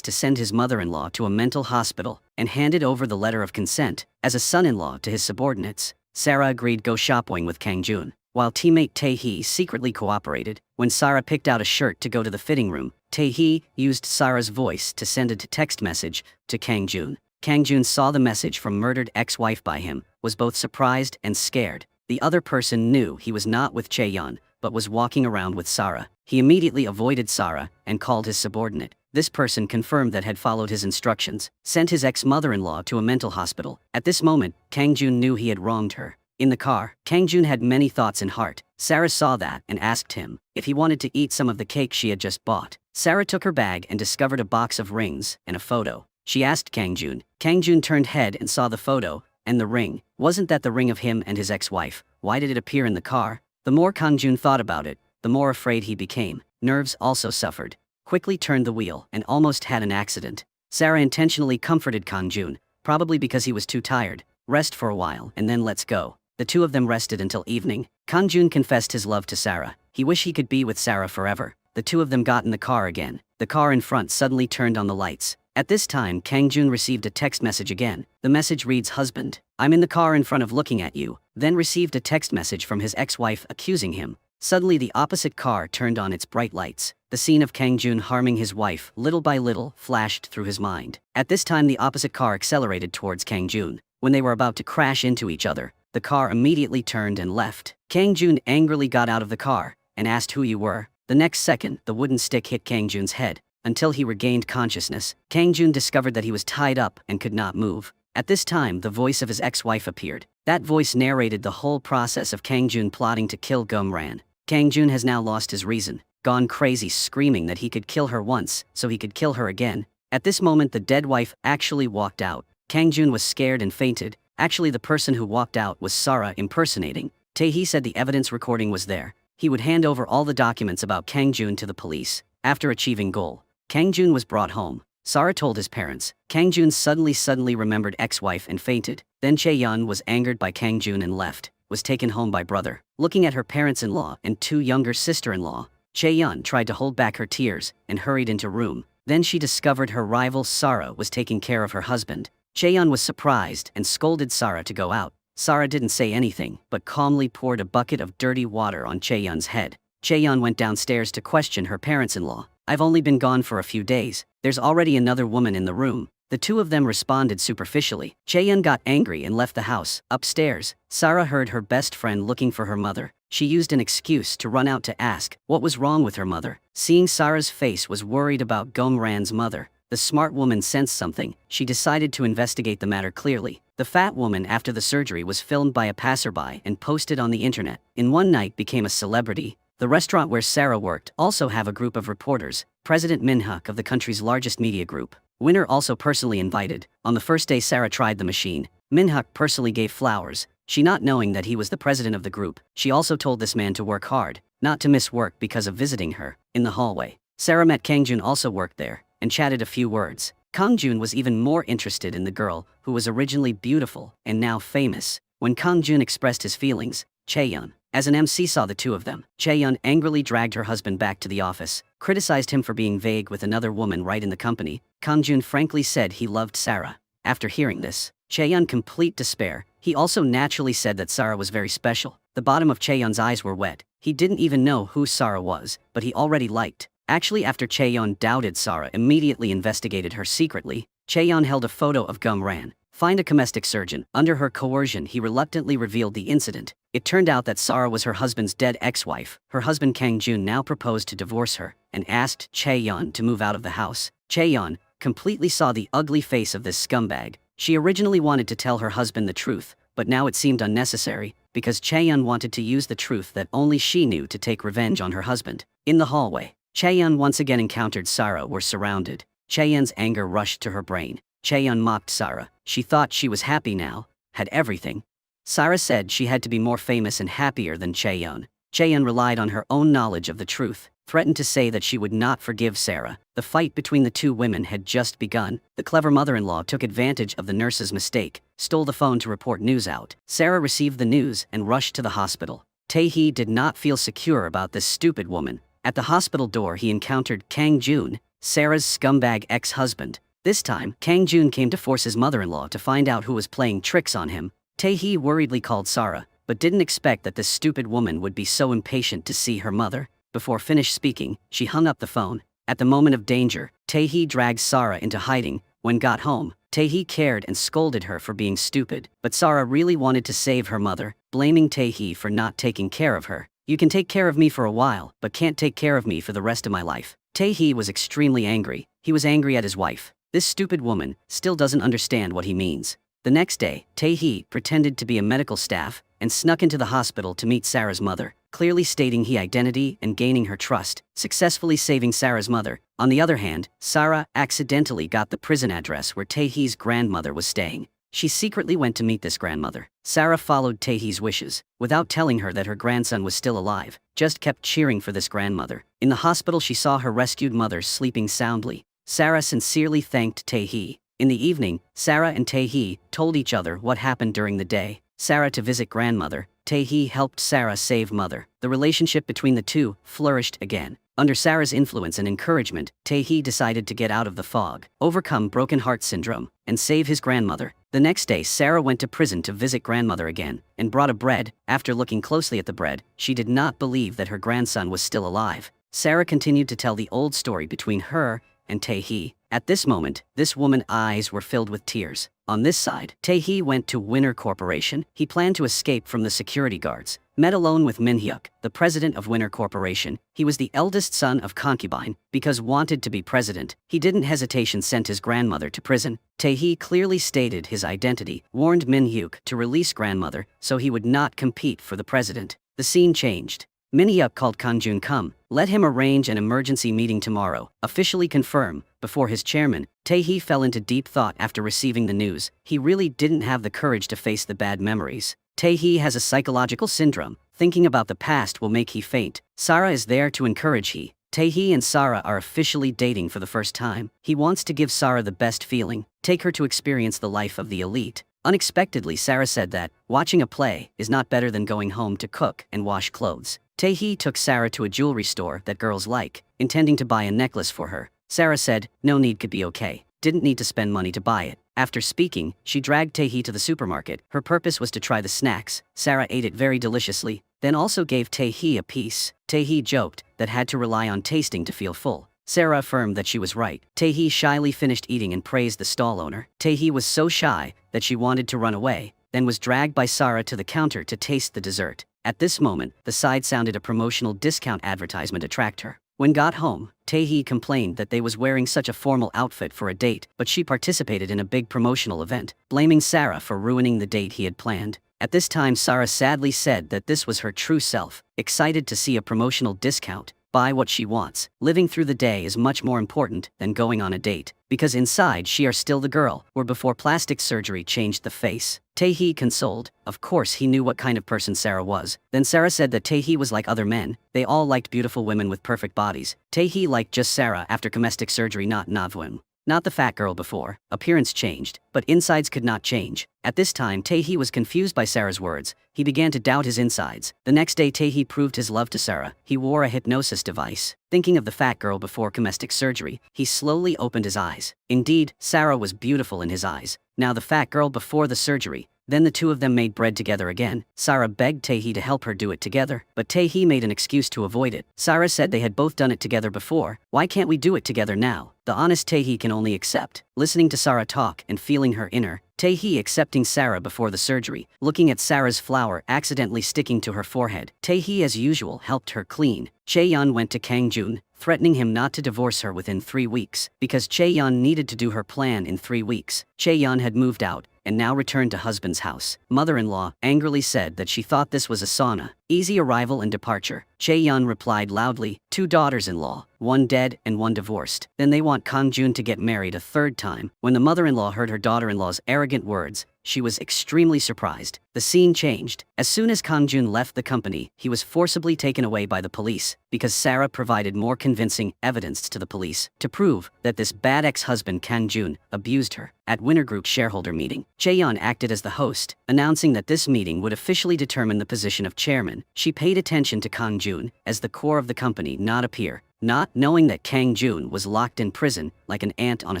to send his mother-in-law to a mental hospital and handed over the letter of consent as a son-in-law to his subordinates. Sarah agreed go shopping with Kang Jun, while teammate Tae-hee secretly cooperated. When Sarah picked out a shirt to go to the fitting room, Tae-hee used Sarah's voice to send a text message to Kang Jun. Kang Jun saw the message from murdered ex-wife by him, was both surprised and scared. The other person knew he was not with Chaeyeon, but was walking around with Sarah. He immediately avoided Sarah and called his subordinate. This person confirmed that had followed his instructions, sent his ex-mother-in-law to a mental hospital. At this moment, Kang Jun knew he had wronged her. In the car, Kang Jun had many thoughts in heart. Sarah saw that and asked him if he wanted to eat some of the cake she had just bought. Sarah took her bag and discovered a box of rings and a photo. She asked Kang Jun. Kang Jun turned head and saw the photo and the ring. Wasn't that the ring of him and his ex-wife? Why did it appear in the car? The more Kang Jun thought about it, the more afraid he became. Nerves also suffered. Quickly turned the wheel and almost had an accident. Sarah intentionally comforted Kang Jun, probably because he was too tired. Rest for a while and then let's go. The two of them rested until evening. Kang Jun confessed his love to Sarah. He wished he could be with Sarah forever. The two of them got in the car again. The car in front suddenly turned on the lights. At this time, Kang Jun received a text message again. The message reads, "Husband, I'm in the car in front of looking at you." Then received a text message from his ex-wife accusing him. Suddenly the opposite car turned on its bright lights. The scene of Kang Jun harming his wife, little by little, flashed through his mind. At this time the opposite car accelerated towards Kang Jun. When they were about to crash into each other, the car immediately turned and left. Kang Jun angrily got out of the car and asked who you were. The next second, the wooden stick hit Kang Jun's head. Until he regained consciousness, Kang Jun discovered that he was tied up and could not move. At this time, the voice of his ex-wife appeared. That voice narrated the whole process of Kang Jun plotting to kill Gum Ran. Kang Jun has now lost his reason, gone crazy screaming that he could kill her once, so he could kill her again. At this moment the dead wife actually walked out. Kang Jun was scared and fainted. Actually the person who walked out was Sarah impersonating. Tae-hee said the evidence recording was there. He would hand over all the documents about Kang Jun to the police. After achieving goal, Kang Jun was brought home. Sarah told his parents. Kang Jun suddenly remembered ex-wife and fainted. Then Chaeyeon was angered by Kang Jun and left, was taken home by brother. Looking at her parents-in-law and two younger sister-in-law, Chaeyeon tried to hold back her tears and hurried into room. Then she discovered her rival Sarah was taking care of her husband. Chaeyeon was surprised and scolded Sarah to go out. Sarah didn't say anything, but calmly poured a bucket of dirty water on Chaeyeon's head. Chaeyeon went downstairs to question her parents-in-law. I've only been gone for a few days. There's already another woman in the room. The two of them responded superficially. Chaeyeon got angry and left the house. Upstairs, Sarah heard her best friend looking for her mother. She used an excuse to run out to ask what was wrong with her mother. Seeing Sarah's face was worried about Gum Ran's mother. The smart woman sensed something. She decided to investigate the matter clearly. The fat woman after the surgery was filmed by a passerby and posted on the internet. In one night became a celebrity. The restaurant where Sarah worked also have a group of reporters. President Min-hak of the country's largest media group. Winner also personally invited. On the first day Sarah tried the machine, Min-hak personally gave flowers. She not knowing that he was the president of the group. She also told this man to work hard, not to miss work because of visiting her. In the hallway, Sarah met Kang Jun also worked there, and chatted a few words. Kang Jun was even more interested in the girl, who was originally beautiful and now famous. When Kang Jun expressed his feelings, Chaeyeon, as an MC, saw the two of them. Chaeyeon angrily dragged her husband back to the office, criticized him for being vague with another woman right in the company. Kang Jun frankly said he loved Sarah. After hearing this, Chaeyeon complete despair. He also naturally said that Sarah was very special. The bottom of Chaeyeon's eyes were wet. He didn't even know who Sarah was, but he already liked. Actually, after Chaeyeon doubted Sarah, immediately investigated her secretly. Chaeyeon held a photo of Gum Ran. Find a domestic surgeon. Under her coercion, he reluctantly revealed the incident. It turned out that Sarah was her husband's dead ex-wife. Her husband Kang Jun now proposed to divorce her and asked Chae-yeon to move out of the house. Chae-yeon completely saw the ugly face of this scumbag. She originally wanted to tell her husband the truth, but now it seemed unnecessary because Chae-yeon wanted to use the truth that only she knew to take revenge on her husband. In the hallway, Chae-yeon once again encountered Sarah were surrounded. Chae-yeon's anger rushed to her brain. Chae-yeon mocked Sarah. She thought she was happy now, had everything. Sarah said she had to be more famous and happier than Chae-yeon. Chae-yeon relied on her own knowledge of the truth, threatened to say that she would not forgive Sarah. The fight between the two women had just begun. The clever mother-in-law took advantage of the nurse's mistake, stole the phone to report news out. Sarah received the news and rushed to the hospital. Tae-hee did not feel secure about this stupid woman. At the hospital door he encountered Kang Jun, Sarah's scumbag ex-husband. This time, Kang Jun came to force his mother-in-law to find out who was playing tricks on him. Tae-hee worriedly called Sarah, but didn't expect that this stupid woman would be so impatient to see her mother. Before finished speaking, she hung up the phone. At the moment of danger, Tae-hee dragged Sarah into hiding. When got home, Tae-hee cared and scolded her for being stupid, but Sarah really wanted to save her mother, blaming Tae-hee for not taking care of her. You can take care of me for a while, but can't take care of me for the rest of my life. Tae-hee was extremely angry. He was angry at his wife. This stupid woman still doesn't understand what he means. The next day, Tae-hee pretended to be a medical staff and snuck into the hospital to meet Sarah's mother, clearly stating his identity and gaining her trust, successfully saving Sarah's mother. On the other hand, Sarah accidentally got the prison address where Tae-hee's grandmother was staying. She secretly went to meet this grandmother. Sarah followed Tae-hee's wishes, without telling her that her grandson was still alive, just kept cheering for this grandmother. In the hospital she saw her rescued mother sleeping soundly. Sarah sincerely thanked Tae-hee. In the evening, Sarah and Tae-hee told each other what happened during the day. Sarah to visit grandmother, Tae-hee helped Sarah save mother. The relationship between the two flourished again. Under Sarah's influence and encouragement, Tae-hee decided to get out of the fog, overcome broken heart syndrome, and save his grandmother. The next day Sarah went to prison to visit grandmother again, and brought a bread. After looking closely at the bread, she did not believe that her grandson was still alive. Sarah continued to tell the old story between her and Tae-hee. At this moment, this woman's eyes were filled with tears. On this side, Tae-hee went to Winner Corporation. He planned to escape from the security guards. Met alone with Min Hyuk, the president of Winner Corporation. He was the eldest son of concubine. Because wanted to be president, he didn't hesitation sent his grandmother to prison. Tae-hee clearly stated his identity, warned Min Hyuk to release grandmother so he would not compete for the president. The scene changed. Min Hyuk called Kang Jun come, let him arrange an emergency meeting tomorrow, officially confirm. Before his chairman, Tae-hee fell into deep thought after receiving the news. He really didn't have the courage to face the bad memories. Tae-hee has a psychological syndrome. Thinking about the past will make he faint. Sarah is there to encourage he. Tae-hee and Sarah are officially dating for the first time. He wants to give Sarah the best feeling, take her to experience the life of the elite. Unexpectedly, Sarah said that watching a play is not better than going home to cook and wash clothes. Tae-hee took Sarah to a jewelry store that girls like, intending to buy a necklace for her. Sarah said, no need, could be okay. Didn't need to spend money to buy it. After speaking, she dragged Tae-hee to the supermarket. Her purpose was to try the snacks. Sarah ate it very deliciously, then also gave Tae-hee a piece. Tae-hee joked that had to rely on tasting to feel full. Sarah affirmed that she was right. Tae-hee shyly finished eating and praised the stall owner. Tae-hee was so shy that she wanted to run away, then was dragged by Sarah to the counter to taste the dessert. At this moment, the side sounded a promotional discount advertisement attract her. When got home, Tae-hee complained that they was wearing such a formal outfit for a date, but she participated in a big promotional event, blaming Sarah for ruining the date he had planned. At this time Sarah sadly said that this was her true self, excited to see a promotional discount, buy what she wants. Living through the day is much more important than going on a date, because inside she are still the girl, where before plastic surgery changed the face. Tae-hee consoled. Of course he knew what kind of person Sarah was. Then Sarah said that Tae-hee was like other men. They all liked beautiful women with perfect bodies. Tae-hee liked just Sarah after cosmetic surgery, not Navwin. Not the fat girl before. Appearance changed, but insides could not change. At this time Tae-hee was confused by Sarah's words. He began to doubt his insides. The next day Tae-hee proved his love to Sarah. He wore a hypnosis device. Thinking of the fat girl before cosmetic surgery, he slowly opened his eyes. Indeed, Sarah was beautiful in his eyes. Now the fat girl before the surgery. Then the two of them made bread together again. Sarah begged Tae-hee to help her do it together, but Tae-hee made an excuse to avoid it. Sarah said they had both done it together before. Why can't we do it together now? the honest Tae-hee can only accept. Listening to Sarah talk and feeling her inner Tae-hee accepting Sarah before the surgery, looking at Sarah's flower accidentally sticking to her forehead. Tae-hee as usual helped her clean. Chae-yeon went to Kang-joon, threatening him not to divorce her within 3 weeks, because Chae-yeon needed to do her plan in 3 weeks. Chae-yeon had moved out, and now returned to husband's house. Mother-in-law angrily said that she thought this was a sauna. Easy arrival and departure. Chae-yeon replied loudly, 2 daughters-in-law, 1 dead and 1 divorced. Then they want Kang-joon to get married a 3rd time. When the mother-in-law heard her daughter-in-law's arrogant words, she was extremely surprised. The scene changed. As soon as Kang-joon left the company, he was forcibly taken away by the police, because Sarah provided more convincing evidence to the police to prove that this bad ex-husband Kang-joon abused her. At Winner Group shareholder meeting, Chae-yeon acted as the host, announcing that this meeting would officially determine the position of chairman. She paid attention to Kang-joon as the core of the company not appear, not knowing that Kang-joon was locked in prison like an ant on a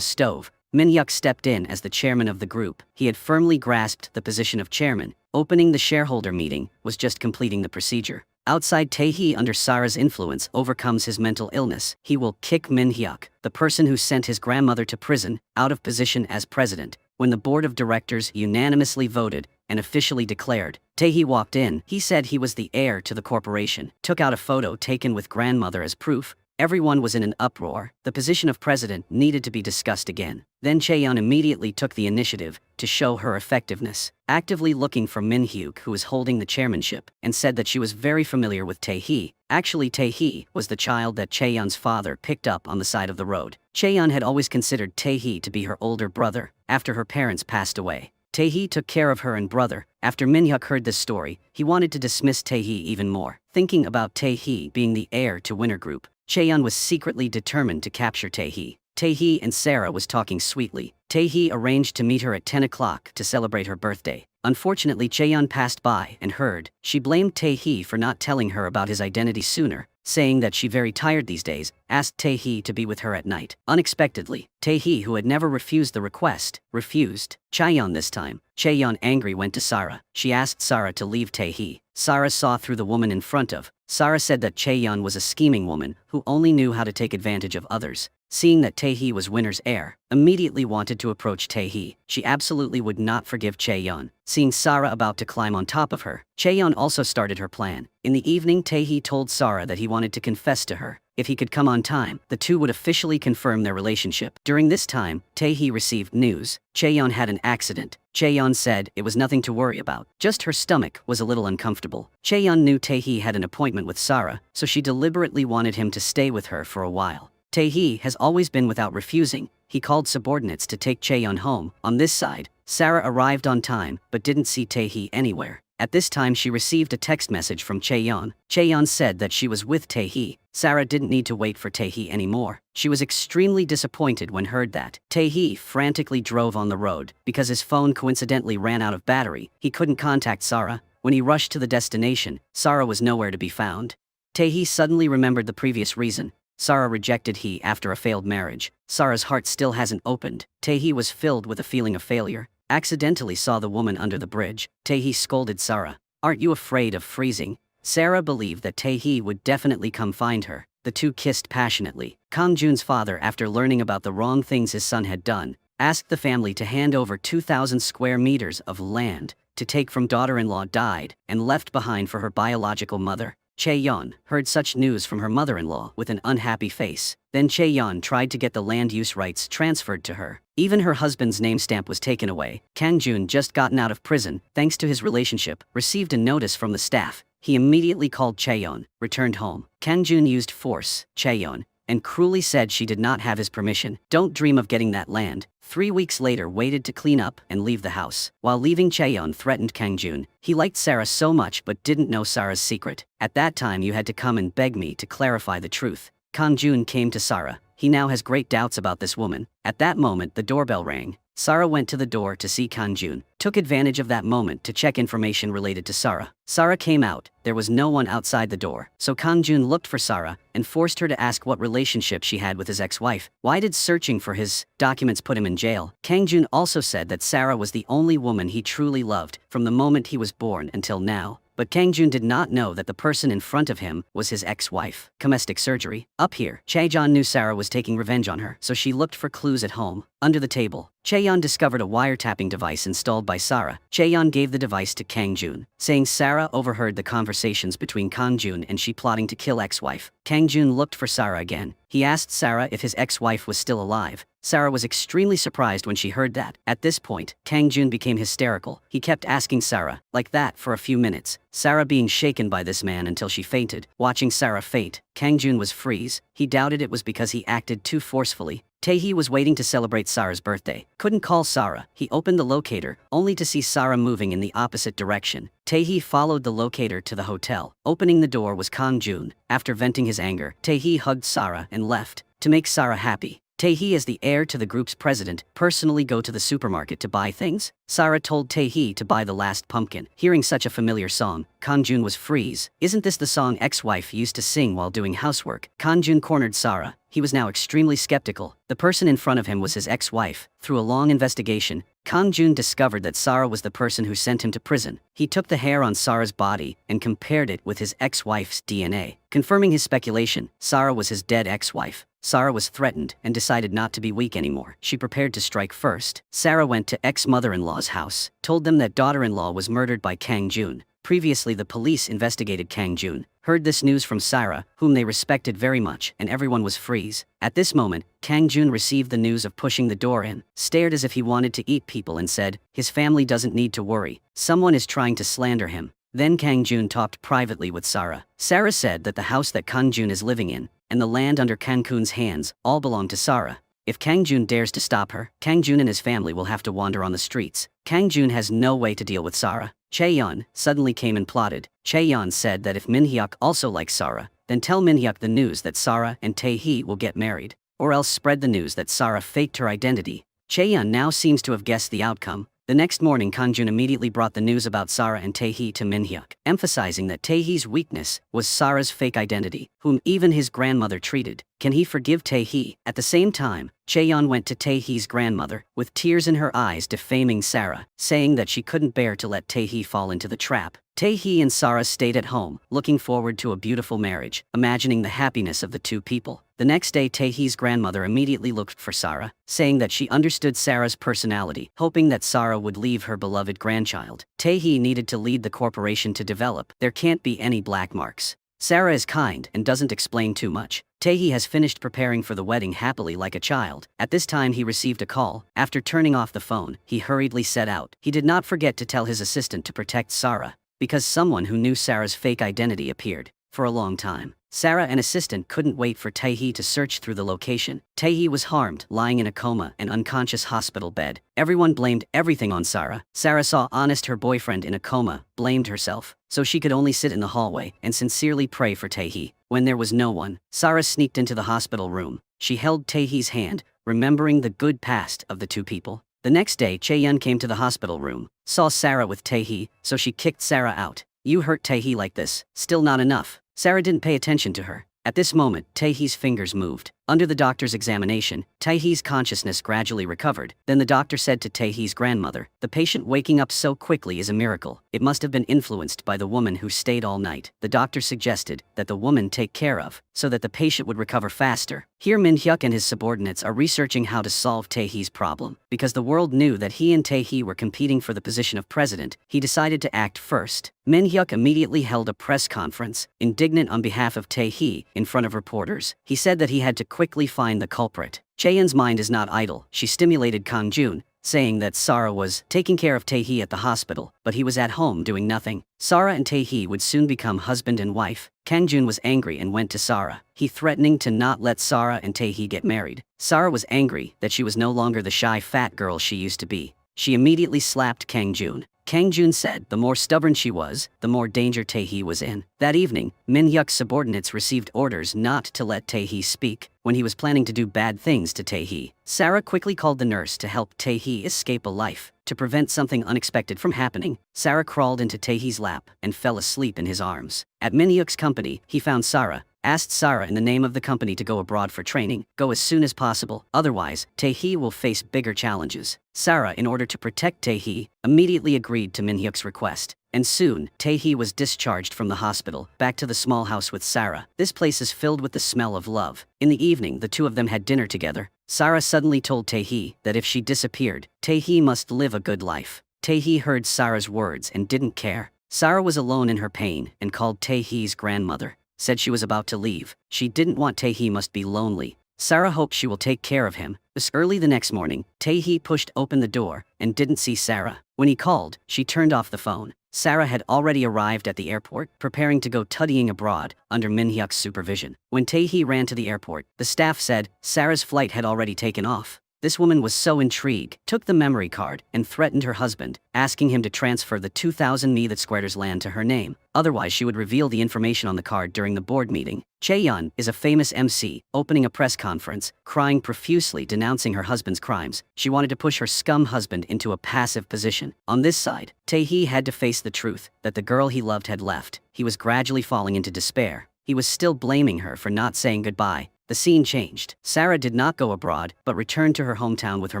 stove. Min-hyuk stepped in as the chairman of the group. He had firmly grasped the position of chairman. Opening the shareholder meeting was just completing the procedure. Outside, Tae-hee, under Sarah's influence, overcomes his mental illness. He will kick Min-hyuk, the person who sent his grandmother to prison, out of position as president. When the board of directors unanimously voted and officially declared, Tae-hee walked in. He said he was the heir to the corporation, took out a photo taken with grandmother as proof. Everyone was in an uproar. The position of president needed to be discussed again. Then Chae-yeon immediately took the initiative to show her effectiveness, actively looking for Min-hyuk, who was holding the chairmanship, and said that she was very familiar with Tae-hee. Actually, Tae-hee was the child that Chae-yeon's father picked up on the side of the road. Chae-yeon had always considered Tae-hee to be her older brother. After her parents passed away, Tae-hee took care of her and brother. After Min-hyuk heard this story, he wanted to dismiss Tae-hee even more. Thinking about Tae-hee being the heir to Winner Group, Chae-yeon was secretly determined to capture Tae-hee. Tae-hee and Sarah was talking sweetly. Tae-hee arranged to meet her at 10 o'clock to celebrate her birthday. Unfortunately, Chae-yeon passed by and heard. She blamed Tae-hee for not telling her about his identity sooner, saying that she very tired these days, asked Tae-hee to be with her at night. Unexpectedly, Tae-hee, who had never refused the request, refused. Chae-yeon this time. Chae-yeon angry went to Sarah. She asked Sarah to leave Tae-hee. Sarah saw through the woman in front of. Sarah said that Chae-yeon was a scheming woman who only knew how to take advantage of others. Seeing that Tae-hee was Winner's heir, immediately wanted to approach Tae-hee. She absolutely would not forgive Chae-yeon. Seeing Sarah about to climb on top of her, Chae-yeon also started her plan. In the evening, Tae-hee told Sarah that he wanted to confess to her. If he could come on time, the two would officially confirm their relationship. During this time, Tae-hee received news. Chae-yeon had an accident. Chae-yeon said it was nothing to worry about, just her stomach was a little uncomfortable. Chae-yeon knew Tae-hee had an appointment with Sarah, so she deliberately wanted him to stay with her for a while. Tae-hee has always been without refusing. He called subordinates to take Chae-yeon home. On this side, Sarah arrived on time but didn't see Tae-hee anywhere. At this time, she received a text message from Chae-yeon. Chae-yeon said that she was with Tae-hee. Sarah didn't need to wait for Tae-hee anymore. She was extremely disappointed when heard that. Tae-hee frantically drove on the road. Because his phone coincidentally ran out of battery, he couldn't contact Sarah. When he rushed to the destination, Sarah was nowhere to be found. Tae-hee suddenly remembered the previous reason. Sarah rejected he after a failed marriage. Sarah's heart still hasn't opened. Tae-hee was filled with a feeling of failure. Accidentally saw the woman under the bridge. Tae-hee scolded Sarah. "Aren't you afraid of freezing?" Sarah believed that Tae-hee would definitely come find her. The two kissed passionately. Kang-joon's father, after learning about the wrong things his son had done, asked the family to hand over 2,000 square meters of land to take from daughter-in-law died and left behind for her biological mother. Chae-yeon heard such news from her mother-in-law with an unhappy face. Then Chae-yeon tried to get the land use rights transferred to her. Even her husband's name stamp was taken away. Kang-joon, just gotten out of prison, thanks to his relationship, received a notice from the staff. He immediately called Chae-yeon, returned home. Kang-joon used force Chae-yeon and cruelly said she did not have his permission. Don't dream of getting that land. 3 weeks later, waited to clean up and leave the house. While leaving, Chae-yeon threatened Kang-joon. He liked Sarah so much but didn't know Sarah's secret. "At that time you had to come and beg me to clarify the truth." Kang-joon came to Sarah. He now has great doubts about this woman. At that moment, the doorbell rang. Sarah went to the door to see Kang-joon, took advantage of that moment to check information related to Sarah. Sarah came out. There was no one outside the door, so Kang-joon looked for Sarah and forced her to ask what relationship she had with his ex-wife. Why did searching for his documents put him in jail? Kang-joon also said that Sarah was the only woman he truly loved from the moment he was born until now. but Kang Jun did not know that the person in front of him was his ex-wife. Domestic surgery. Up here, Chaeyeon knew Sarah was taking revenge on her, so she looked for clues at home. Under the table, Chaeyeon discovered a wiretapping device installed by Sarah. Chaeyeon gave the device to Kang Jun, saying Sarah overheard the conversations between Kang Jun and she plotting to kill ex-wife. Kang Jun looked for Sarah again. He asked Sarah if his ex-wife was still alive. Sarah was extremely surprised when she heard that. At this point, Kang Jun became hysterical. He kept asking Sarah, like that, for a few minutes. Sarah being shaken by this man until she fainted. Watching Sarah faint, Kang Jun was freeze. He doubted it was because he acted too forcefully. Taehee was waiting to celebrate Sarah's birthday. Couldn't call Sarah. He opened the locator, only to see Sarah moving in the opposite direction. Taehee followed the locator to the hotel. Opening the door was Kang Jun. After venting his anger, Taehee hugged Sarah and left. To make Sarah happy, Taehee, as the heir to the group's president, personally go to the supermarket to buy things. Sarah told Taehee to buy the last pumpkin. Hearing such a familiar song, Kang Jun was freeze. Isn't this the song ex-wife used to sing while doing housework? Kang Jun cornered Sarah. He was now extremely skeptical. The person in front of him was his ex-wife. Through a long investigation, Kang Jun discovered that Sarah was the person who sent him to prison. He took the hair on Sarah's body and compared it with his ex-wife's DNA. Confirming his speculation, Sarah was his dead ex-wife. Sarah was threatened and decided not to be weak anymore. She prepared to strike first. Sarah went to ex-mother-in-law's house, told them that daughter-in-law was murdered by Kang Jun. Previously, the police investigated Kang Jun, heard this news from Sarah, whom they respected very much, and everyone was freeze. At this moment, Kang Jun received the news of pushing the door in, stared as if he wanted to eat people and said, his family doesn't need to worry. Someone is trying to slander him. Then Kang Jun talked privately with Sarah. Sarah said that the house that Kang Jun is living in, and the land under Kang Kun's hands, all belong to Sarah. If Kang Jun dares to stop her, Kang Jun and his family will have to wander on the streets. Kang Jun has no way to deal with Sarah. Chaeyeon suddenly came and plotted. Chaeyeon said that if Min Hyuk also likes Sarah, then tell Min Hyuk the news that Sarah and Taehee will get married, or else spread the news that Sarah faked her identity. Chaeyeon now seems to have guessed the outcome. The next morning, Kang Jun immediately brought the news about Sarah and Taehee to Min Hyuk, emphasizing that Taehee's weakness was Sarah's fake identity, whom even his grandmother treated. Can he forgive Taehee? At the same time, Chaeyeon went to Taehee's grandmother, with tears in her eyes defaming Sarah, saying that she couldn't bear to let Taehee fall into the trap. Taehee and Sarah stayed at home, looking forward to a beautiful marriage, imagining the happiness of the two people. The next day, Taehee's grandmother immediately looked for Sarah, saying that she understood Sarah's personality, hoping that Sarah would leave her beloved grandchild. Taehee needed to lead the corporation to develop. There can't be any black marks. Sarah is kind and doesn't explain too much. Taehee has finished preparing for the wedding happily like a child. At this time, he received a call. After turning off the phone, he hurriedly set out. He did not forget to tell his assistant to protect Sarah, because someone who knew Sarah's fake identity appeared. For a long time, Sarah and assistant couldn't wait for Taehee to search through the location. Taehee was harmed, lying in a coma and unconscious hospital bed. Everyone blamed everything on Sarah. Sarah saw Honest, her boyfriend, in a coma, blamed herself, so she could only sit in the hallway and sincerely pray for Taehee. When there was no one, Sarah sneaked into the hospital room. She held Taehee's hand, remembering the good past of the two people. The next day, Chaeyeon came to the hospital room, saw Sarah with Taehee, so she kicked Sarah out. You hurt Taehee like this. Still not enough. Sarah didn't pay attention to her. At this moment, Taehee's fingers moved. Under the doctor's examination, Taehee's consciousness gradually recovered. Then the doctor said to Taehee's grandmother, the patient waking up so quickly is a miracle. It must have been influenced by the woman who stayed all night. The doctor suggested that the woman take care of, so that the patient would recover faster. Here Min Hyuk and his subordinates are researching how to solve Taehee's problem. Because the world knew that he and Taehee were competing for the position of president, he decided to act first. Min Hyuk immediately held a press conference, indignant on behalf of Taehee, in front of reporters. He said that he had to quickly find the culprit. Chaeyeon's mind is not idle. She stimulated Kang Jun, saying that Sarah was taking care of Taehee at the hospital, but he was at home doing nothing. Sarah and Taehee would soon become husband and wife. Kang Jun was angry and went to Sarah. He threatening to not let Sarah and Taehee get married. Sarah was angry that she was no longer the shy fat girl she used to be. She immediately slapped Kang Jun. Kang Jun said the more stubborn she was, the more danger Taehee was in. That evening, Min Hyuk's subordinates received orders not to let Taehee speak when he was planning to do bad things to Taehee. Sarah quickly called the nurse to help Taehee escape a life. To prevent something unexpected from happening, Sarah crawled into Taehee's lap and fell asleep in his arms. At Min Hyuk's company, he found Sarah, asked Sarah in the name of the company to go abroad for training, go as soon as possible, otherwise, Tae-hee will face bigger challenges. Sarah, in order to protect Tae-hee, immediately agreed to Min-hyuk's request. And soon, Tae-hee was discharged from the hospital, back to the small house with Sarah. This place is filled with the smell of love. In the evening, the two of them had dinner together. Sarah suddenly told Tae-hee that if she disappeared, Tae-hee must live a good life. Tae-hee heard Sarah's words and didn't care. Sarah was alone in her pain and called Tae-hee's grandmother. Said she was about to leave. She didn't want Tae-hee must be lonely. Sarah hoped she will take care of him. This early the next morning, Tae-hee pushed open the door and didn't see Sarah. When he called, she turned off the phone. Sarah had already arrived at the airport, preparing to go studying abroad under Min-hyuk's supervision. When Tae-hee ran to the airport, the staff said Sarah's flight had already taken off. This woman was so intrigued, took the memory card, and threatened her husband, asking him to transfer the 2,000 squares land to her name. Otherwise, she would reveal the information on the card during the board meeting. Chae-yeon is a famous MC, opening a press conference, crying profusely denouncing her husband's crimes. She wanted to push her scum husband into a passive position. On this side, Tae-hee had to face the truth that the girl he loved had left. He was gradually falling into despair. He was still blaming her for not saying goodbye. The scene changed. Sarah did not go abroad, but returned to her hometown with her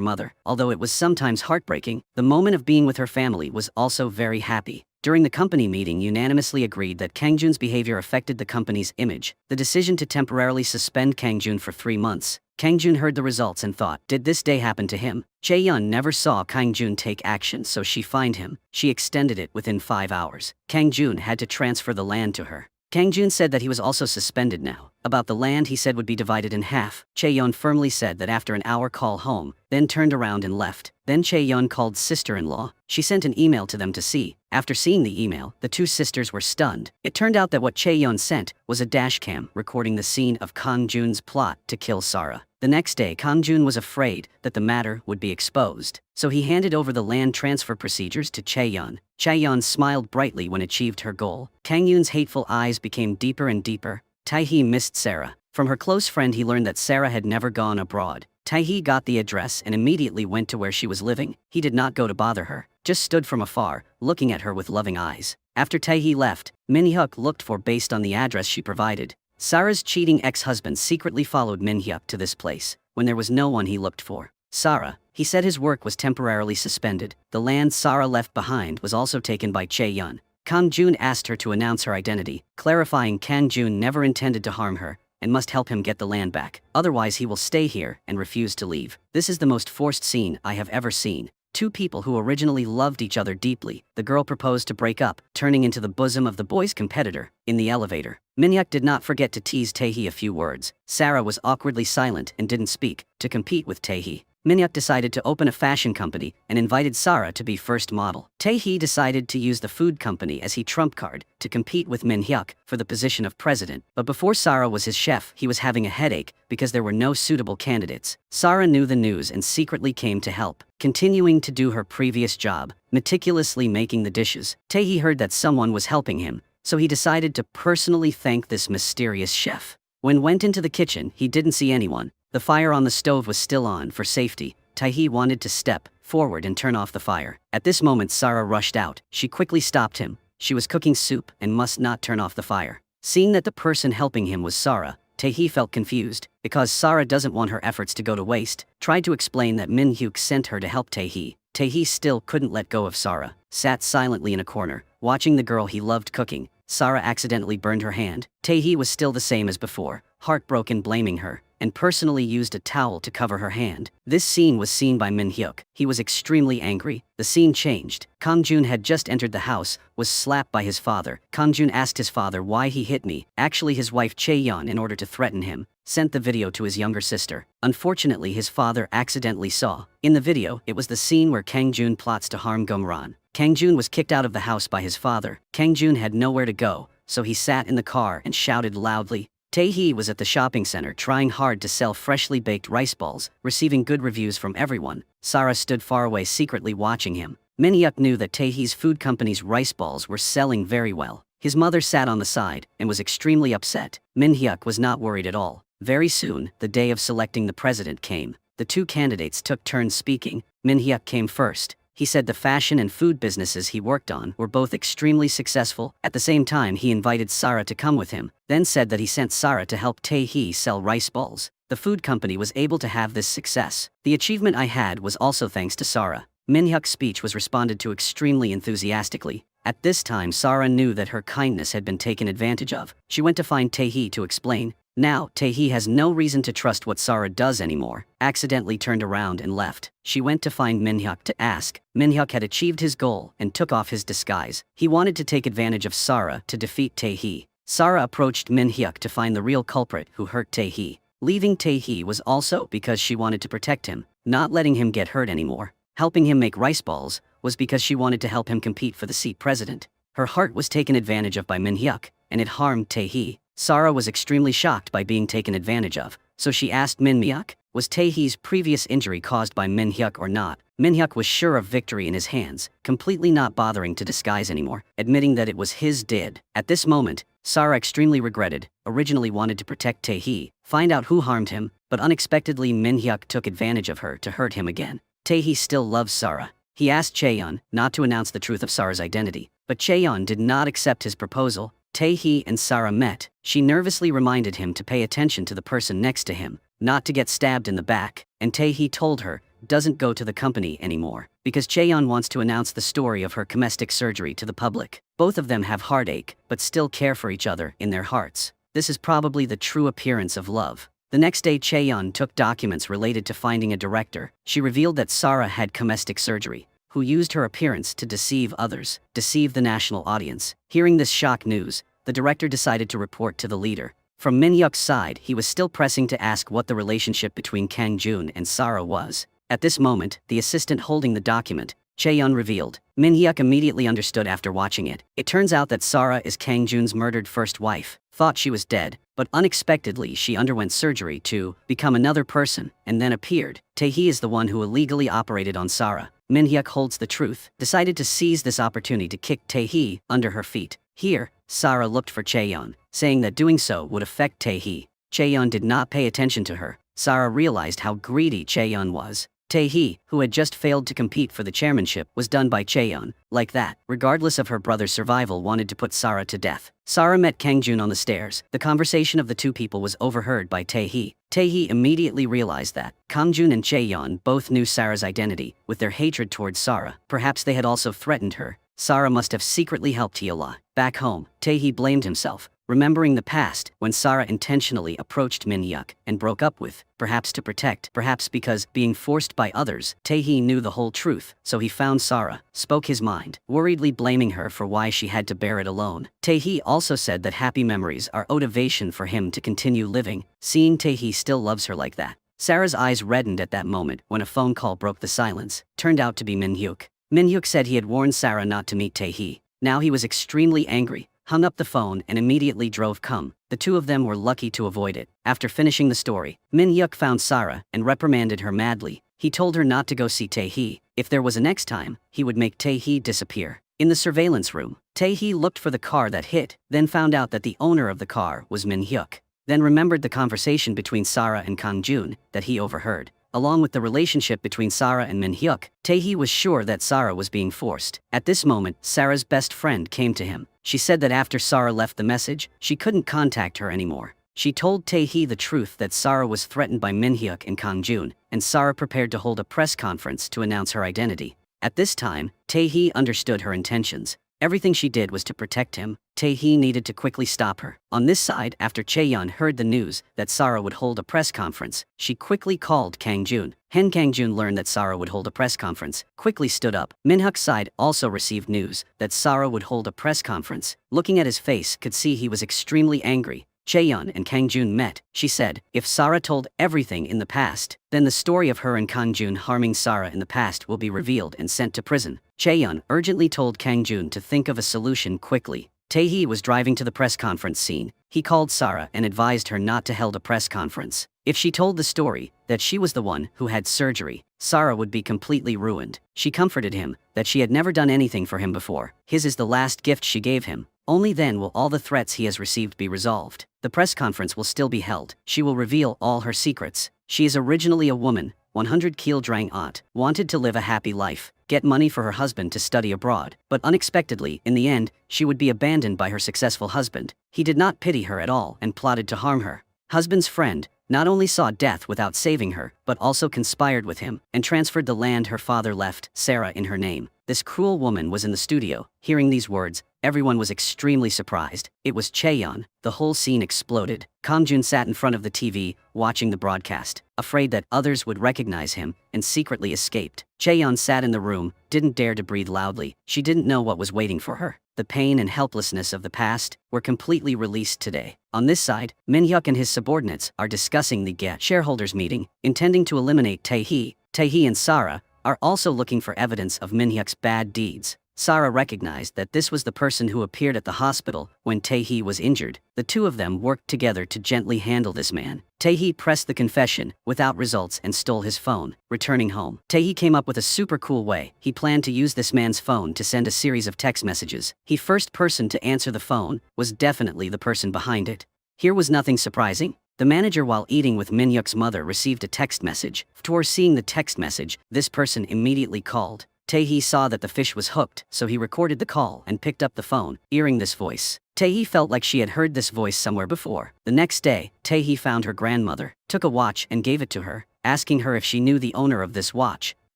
mother. Although it was sometimes heartbreaking, the moment of being with her family was also very happy. During the company meeting, unanimously agreed that Kang Jun's behavior affected the company's image. The decision to temporarily suspend Kang Jun for 3 months. Kang Jun heard the results and thought, did this day happen to him? Chae-yeon never saw Kang Jun take action, so she fined him. She extended it within 5 hours. Kang Jun had to transfer the land to her. Kang Jun said that he was also suspended now. About the land, he said would be divided in half. Chae-yeon firmly said that after an hour call home, then turned around and left. Then Chae-yeon called sister-in-law. She sent an email to them to see. After seeing the email, the two sisters were stunned. It turned out that what Chae-yeon sent was a dashcam recording the scene of Kang Jun's plot to kill Sarah. The next day, Kang Jun was afraid that the matter would be exposed, so he handed over the land transfer procedures to Chae-yeon. Chae-yeon smiled brightly when achieved her goal. Kang Yun's hateful eyes became deeper and deeper. Tae-hee missed Sarah. From her close friend, he learned that Sarah had never gone abroad. Tae-hee got the address and immediately went to where she was living. He did not go to bother her, just stood from afar, looking at her with loving eyes. After Tae-hee left, Min-hyuk looked for based on the address she provided. Sarah's cheating ex-husband secretly followed Min-hyuk to this place. When there was no one he looked for, Sarah, he said his work was temporarily suspended. The land Sarah left behind was also taken by Chae-yeon. Kang Jun asked her to announce her identity, clarifying Kang Jun never intended to harm her and must help him get the land back. Otherwise, he will stay here and refuse to leave. This is the most forced scene I have ever seen. Two people who originally loved each other deeply. The girl proposed to break up, turning into the bosom of the boy's competitor. In the elevator, Min-hyuk did not forget to tease Tae-hee a few words. Sarah was awkwardly silent and didn't speak. To compete with Tae-hee, Min-hyuk decided to open a fashion company and invited Sarah to be first model. Tae-hee decided to use the food company as his trump card to compete with Min-hyuk for the position of president. But before Sarah was his chef, he was having a headache because there were no suitable candidates. Sarah knew the news and secretly came to help, continuing to do her previous job, meticulously making the dishes. Tae-hee heard that someone was helping him, so he decided to personally thank this mysterious chef. When went into the kitchen, he didn't see anyone. The fire on the stove was still on for safety. Tae-hee wanted to step forward and turn off the fire. At this moment, Sarah rushed out. She quickly stopped him. She was cooking soup and must not turn off the fire. Seeing that the person helping him was Sarah, Tae-hee felt confused. Because Sarah doesn't want her efforts to go to waste, tried to explain that Min-hyuk sent her to help Tae-hee. Tae-hee still couldn't let go of Sarah, sat silently in a corner, watching the girl he loved cooking. Sarah accidentally burned her hand. Tae-hee was still the same as before, heartbroken, blaming her, and personally used a towel to cover her hand. This scene was seen by Min-hyuk. He was extremely angry. The scene changed. Kang Jun had just entered the house, was slapped by his father. Kang Jun asked his father why he hit me. Actually, his wife Chae-yeon, in order to threaten him, sent the video to his younger sister. Unfortunately, his father accidentally saw. In the video, it was the scene where Kang Jun plots to harm Gumran. Kang Jun was kicked out of the house by his father. Kang Jun had nowhere to go, so he sat in the car and shouted loudly. Tae-hee was at the shopping center trying hard to sell freshly baked rice balls, receiving good reviews from everyone. Sarah stood far away secretly watching him. Min-hyuk knew that Tae-hee's food company's rice balls were selling very well. His mother sat on the side and was extremely upset. Min-hyuk was not worried at all. Very soon, the day of selecting the president came. The two candidates took turns speaking. Min-hyuk came first. He said the fashion and food businesses he worked on were both extremely successful. At the same time, he invited Sarah to come with him, then said that he sent Sarah to help Tae-hee sell rice balls. The food company was able to have this success. The achievement I had was also thanks to Sarah. Min-hyuk's speech was responded to extremely enthusiastically. At this time, Sarah knew that her kindness had been taken advantage of. She went to find Tae-hee to explain. Now, Tae-hee has no reason to trust what Sarah does anymore. Accidentally turned around and left. She went to find Min-hyuk to ask. Min-hyuk had achieved his goal and took off his disguise. He wanted to take advantage of Sarah to defeat Tae-hee. Sarah approached Min-hyuk to find the real culprit who hurt Tae-hee. Leaving Tae-hee was also because she wanted to protect him, not letting him get hurt anymore. Helping him make rice balls was because she wanted to help him compete for the seat president. Her heart was taken advantage of by Min-hyuk, and it harmed Tae-hee. Sarah was extremely shocked by being taken advantage of, so she asked Min-hyuk, was Tae-hee's previous injury caused by Min-hyuk or not? Min-hyuk was sure of victory in his hands, completely not bothering to disguise anymore, admitting that it was his did. At this moment, Sarah extremely regretted, originally wanted to protect Tae-hee, find out who harmed him, but unexpectedly Min-hyuk took advantage of her to hurt him again. Tae-hee still loves Sarah. He asked Chaeyeon not to announce the truth of Sarah's identity, but Chaeyeon did not accept his proposal. Tae-hee and Sarah met. She nervously reminded him to pay attention to the person next to him, not to get stabbed in the back, and Tae-hee told her, doesn't go to the company anymore, because Chaeyeon wants to announce the story of her cosmetic surgery to the public. Both of them have heartache, but still care for each other in their hearts. This is probably the true appearance of love. The next day, Chaeyeon took documents related to finding a director. She revealed that Sarah had cosmetic surgery, who used her appearance to deceive others, deceive the national audience. Hearing this shock news, the director decided to report to the leader. From Min-hyuk's side, he was still pressing to ask what the relationship between Kang-joon and Sarah was. At this moment, the assistant holding the document, Chaeyeon, revealed. Min-hyuk immediately understood after watching it. It turns out that Sarah is Kang-joon's murdered first wife. Thought she was dead, but unexpectedly she underwent surgery to become another person and then appeared. Tae-hee is the one who illegally operated on Sarah. Min-hyuk holds the truth, decided to seize this opportunity to kick Tae-hee under her feet. Here, Sarah looked for Chaeyeon, saying that doing so would affect Tae-hee. Chaeyeon did not pay attention to her. Sarah realized how greedy Chaeyeon was. Tae-hee, who had just failed to compete for the chairmanship, was done by Chaeyeon. Like that, regardless of her brother's survival, wanted to put Sarah to death. Sarah met Kang-joon on the stairs. The conversation of the two people was overheard by Tae-hee. Tae-hee immediately realized that Kang-joon and Chaeyeon both knew Sarah's identity. With their hatred towards Sarah, perhaps they had also threatened her. Sarah must have secretly helped Hye-la. Back home, Tae-hee blamed himself, remembering the past when Sarah intentionally approached Min-hyuk and broke up with, perhaps to protect, perhaps because being forced by others. Tae-hee knew the whole truth, so he found Sarah, spoke his mind, worriedly blaming her for why she had to bear it alone. Tae-hee also said that happy memories are motivation for him to continue living. Seeing Tae-hee still loves her like that, Sarah's eyes reddened at that moment when a phone call broke the silence. Turned out to be Min-hyuk. Min-hyuk said he had warned Sarah not to meet Tae-hee. Now he was extremely angry, hung up the phone and immediately drove come. The two of them were lucky to avoid it. After finishing the story, Min-hyuk found Sarah and reprimanded her madly. He told her not to go see Tae-hee. If there was a next time, he would make Tae-hee disappear. In the surveillance room, Tae-hee looked for the car that hit, then found out that the owner of the car was Min-hyuk. Then remembered the conversation between Sarah and Kang-joon that he overheard. Along with the relationship between Sarah and Min-hyuk, Tae-hee was sure that Sarah was being forced. At this moment, Sarah's best friend came to him. She said that after Sarah left the message, she couldn't contact her anymore. She told Tae-hee the truth that Sarah was threatened by Min-hyuk and Kang-joon, and Sarah prepared to hold a press conference to announce her identity. At this time, Tae-hee understood her intentions. Everything she did was to protect him. Tae-hee needed to quickly stop her. On this side, after Chaeyeon heard the news that Sarah would hold a press conference, she quickly called Kang-joon. Kang-joon learned that Sarah would hold a press conference, quickly stood up. Min-hyuk's side also received news that Sarah would hold a press conference. Looking at his face, could see he was extremely angry. Chaeyeon and Kang-joon met. She said, if Sarah told everything in the past, then the story of her and Kang-joon harming Sarah in the past will be revealed and sent to prison. Chaeyeon urgently told Kang-joon to think of a solution quickly. Tae-hee was driving to the press conference scene. He called Sarah and advised her not to hold a press conference. If she told the story, that she was the one who had surgery, Sarah would be completely ruined. She comforted him that she had never done anything for him before. His is the last gift she gave him. Only then will all the threats he has received be resolved. The press conference will still be held. She will reveal all her secrets. She is originally a woman, 100 Keel Drang Ot, wanted to live a happy life, get money for her husband to study abroad, but unexpectedly, in the end, she would be abandoned by her successful husband. He did not pity her at all and plotted to harm her. Husband's friend not only saw death without saving her, but also conspired with him and transferred the land her father left, Sarah, in her name. This cruel woman was in the studio. Hearing these words, everyone was extremely surprised. It was Chaeyeon. The whole scene exploded. Kangjun sat in front of the TV, watching the broadcast, afraid that others would recognize him, and secretly escaped. Chaeyeon sat in the room, didn't dare to breathe loudly. She didn't know what was waiting for her. The pain and helplessness of the past were completely released today. On this side, Minhyuk and his subordinates are discussing the shareholders meeting, intending to eliminate Tae-hee. Tae-hee and Sarah are also looking for evidence of Minhyuk's bad deeds. Sarah recognized that this was the person who appeared at the hospital when Tae-hee was injured. The two of them worked together to gently handle this man. Tae-hee pressed the confession without results and stole his phone. Returning home, Tae-hee came up with a super cool way. He planned to use this man's phone to send a series of text messages. The first person to answer the phone was definitely the person behind it. Here was nothing surprising. The manager, while eating with Minhyuk's mother, received a text message. Before seeing the text message, this person immediately called. Tae-hee saw that the fish was hooked, so he recorded the call and picked up the phone, hearing this voice. Tae-hee felt like she had heard this voice somewhere before. The next day, Tae-hee found her grandmother, took a watch and gave it to her, asking her if she knew the owner of this watch.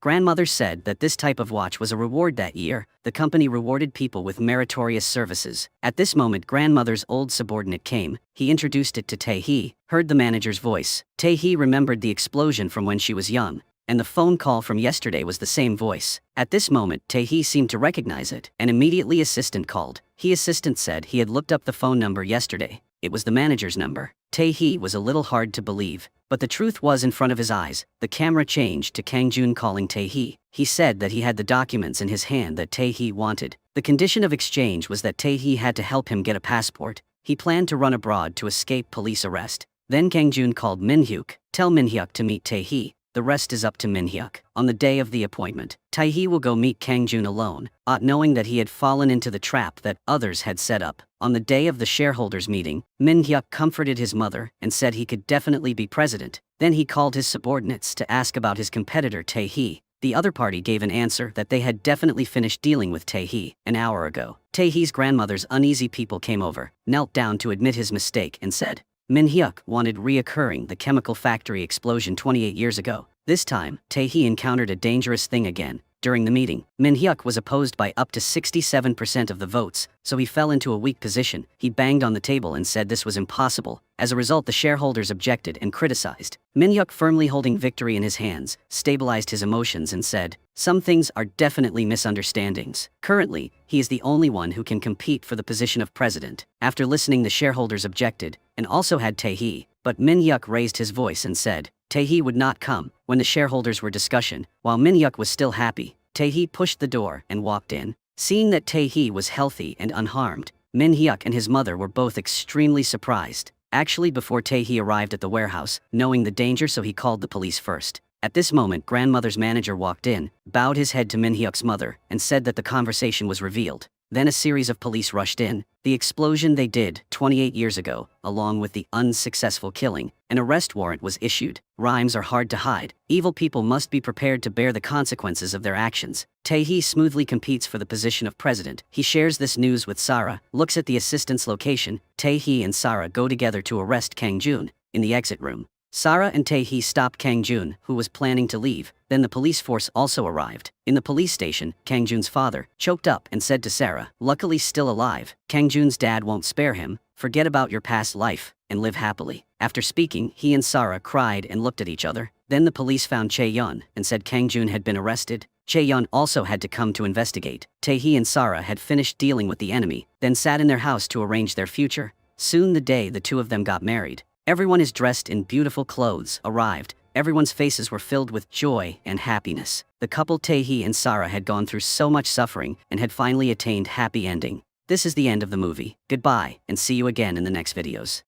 Grandmother said that this type of watch was a reward that year. The company rewarded people with meritorious services. At this moment, grandmother's old subordinate came. He introduced it to Tae-hee, heard the manager's voice. Tae-hee remembered the explosion from when she was young, and the phone call from yesterday was the same voice. At this moment, Tae-hee seemed to recognize it, and immediately assistant called. Assistant said he had looked up the phone number yesterday. It was the manager's number. Tae-hee was a little hard to believe, but the truth was in front of his eyes. The camera changed to Kangjun calling Tae-hee. He said that he had the documents in his hand that Tae-hee wanted. The condition of exchange was that Tae-hee had to help him get a passport. He planned to run abroad to escape police arrest. Then Kangjun called Minhyuk. Tell Minhyuk to meet Tae-hee. The rest is up to Minhyuk. On the day of the appointment, Tae-hee will go meet Kangjun alone, knowing that he had fallen into the trap that others had set up. On the day of the shareholders meeting, Minhyuk comforted his mother and said he could definitely be president. Then he called his subordinates to ask about his competitor Tae-hee. The other party gave an answer that they had definitely finished dealing with Tae-hee an hour ago. Tae-hee's grandmother's uneasy people came over, knelt down to admit his mistake and said, Minhyuk wanted reoccurring the chemical factory explosion 28 years ago. This time, Tae-hee encountered a dangerous thing again. During the meeting, Minhyuk was opposed by up to 67% of the votes, so he fell into a weak position. He banged on the table and said this was impossible. As a result, the shareholders objected and criticized. Minhyuk, firmly holding victory in his hands, stabilized his emotions and said, some things are definitely misunderstandings. Currently, he is the only one who can compete for the position of president. After listening, the shareholders objected, and also had Tae-hee, but Minhyuk raised his voice and said, Tae-hee would not come. When the shareholders were discussing, while Minhyuk was still happy, Tae-hee pushed the door and walked in. Seeing that Tae-hee was healthy and unharmed, Minhyuk and his mother were both extremely surprised. Actually, before Tae-hee arrived at the warehouse, knowing the danger, so he called the police first. At this moment, grandmother's manager walked in, bowed his head to Minhyuk's mother, and said that the conversation was revealed. Then a series of police rushed in. The explosion they did 28 years ago, along with the unsuccessful killing, an arrest warrant was issued. Rhymes are hard to hide. Evil people must be prepared to bear the consequences of their actions. Tae-hee smoothly competes for the position of president. He shares this news with Sarah, looks at the assistant's location. Tae-hee and Sarah go together to arrest Kangjun. In the exit room, Sarah and Tae-hee stopped Kangjun, who was planning to leave. Then the police force also arrived. In the police station, Kangjun's father choked up and said to Sarah, luckily still alive, Kangjun's dad won't spare him. Forget about your past life and live happily. After speaking, he and Sarah cried and looked at each other. Then the police found Chaeyeon and said Kangjun had been arrested. Chaeyeon also had to come to investigate. Tae-hee and Sarah had finished dealing with the enemy, then sat in their house to arrange their future. Soon the day the two of them got married. Everyone is dressed in beautiful clothes arrived. Everyone's faces were filled with joy and happiness. The couple Tae-hee and Sarah had gone through so much suffering and had finally attained happy ending. This is the end of the movie. Goodbye, and see you again in the next videos.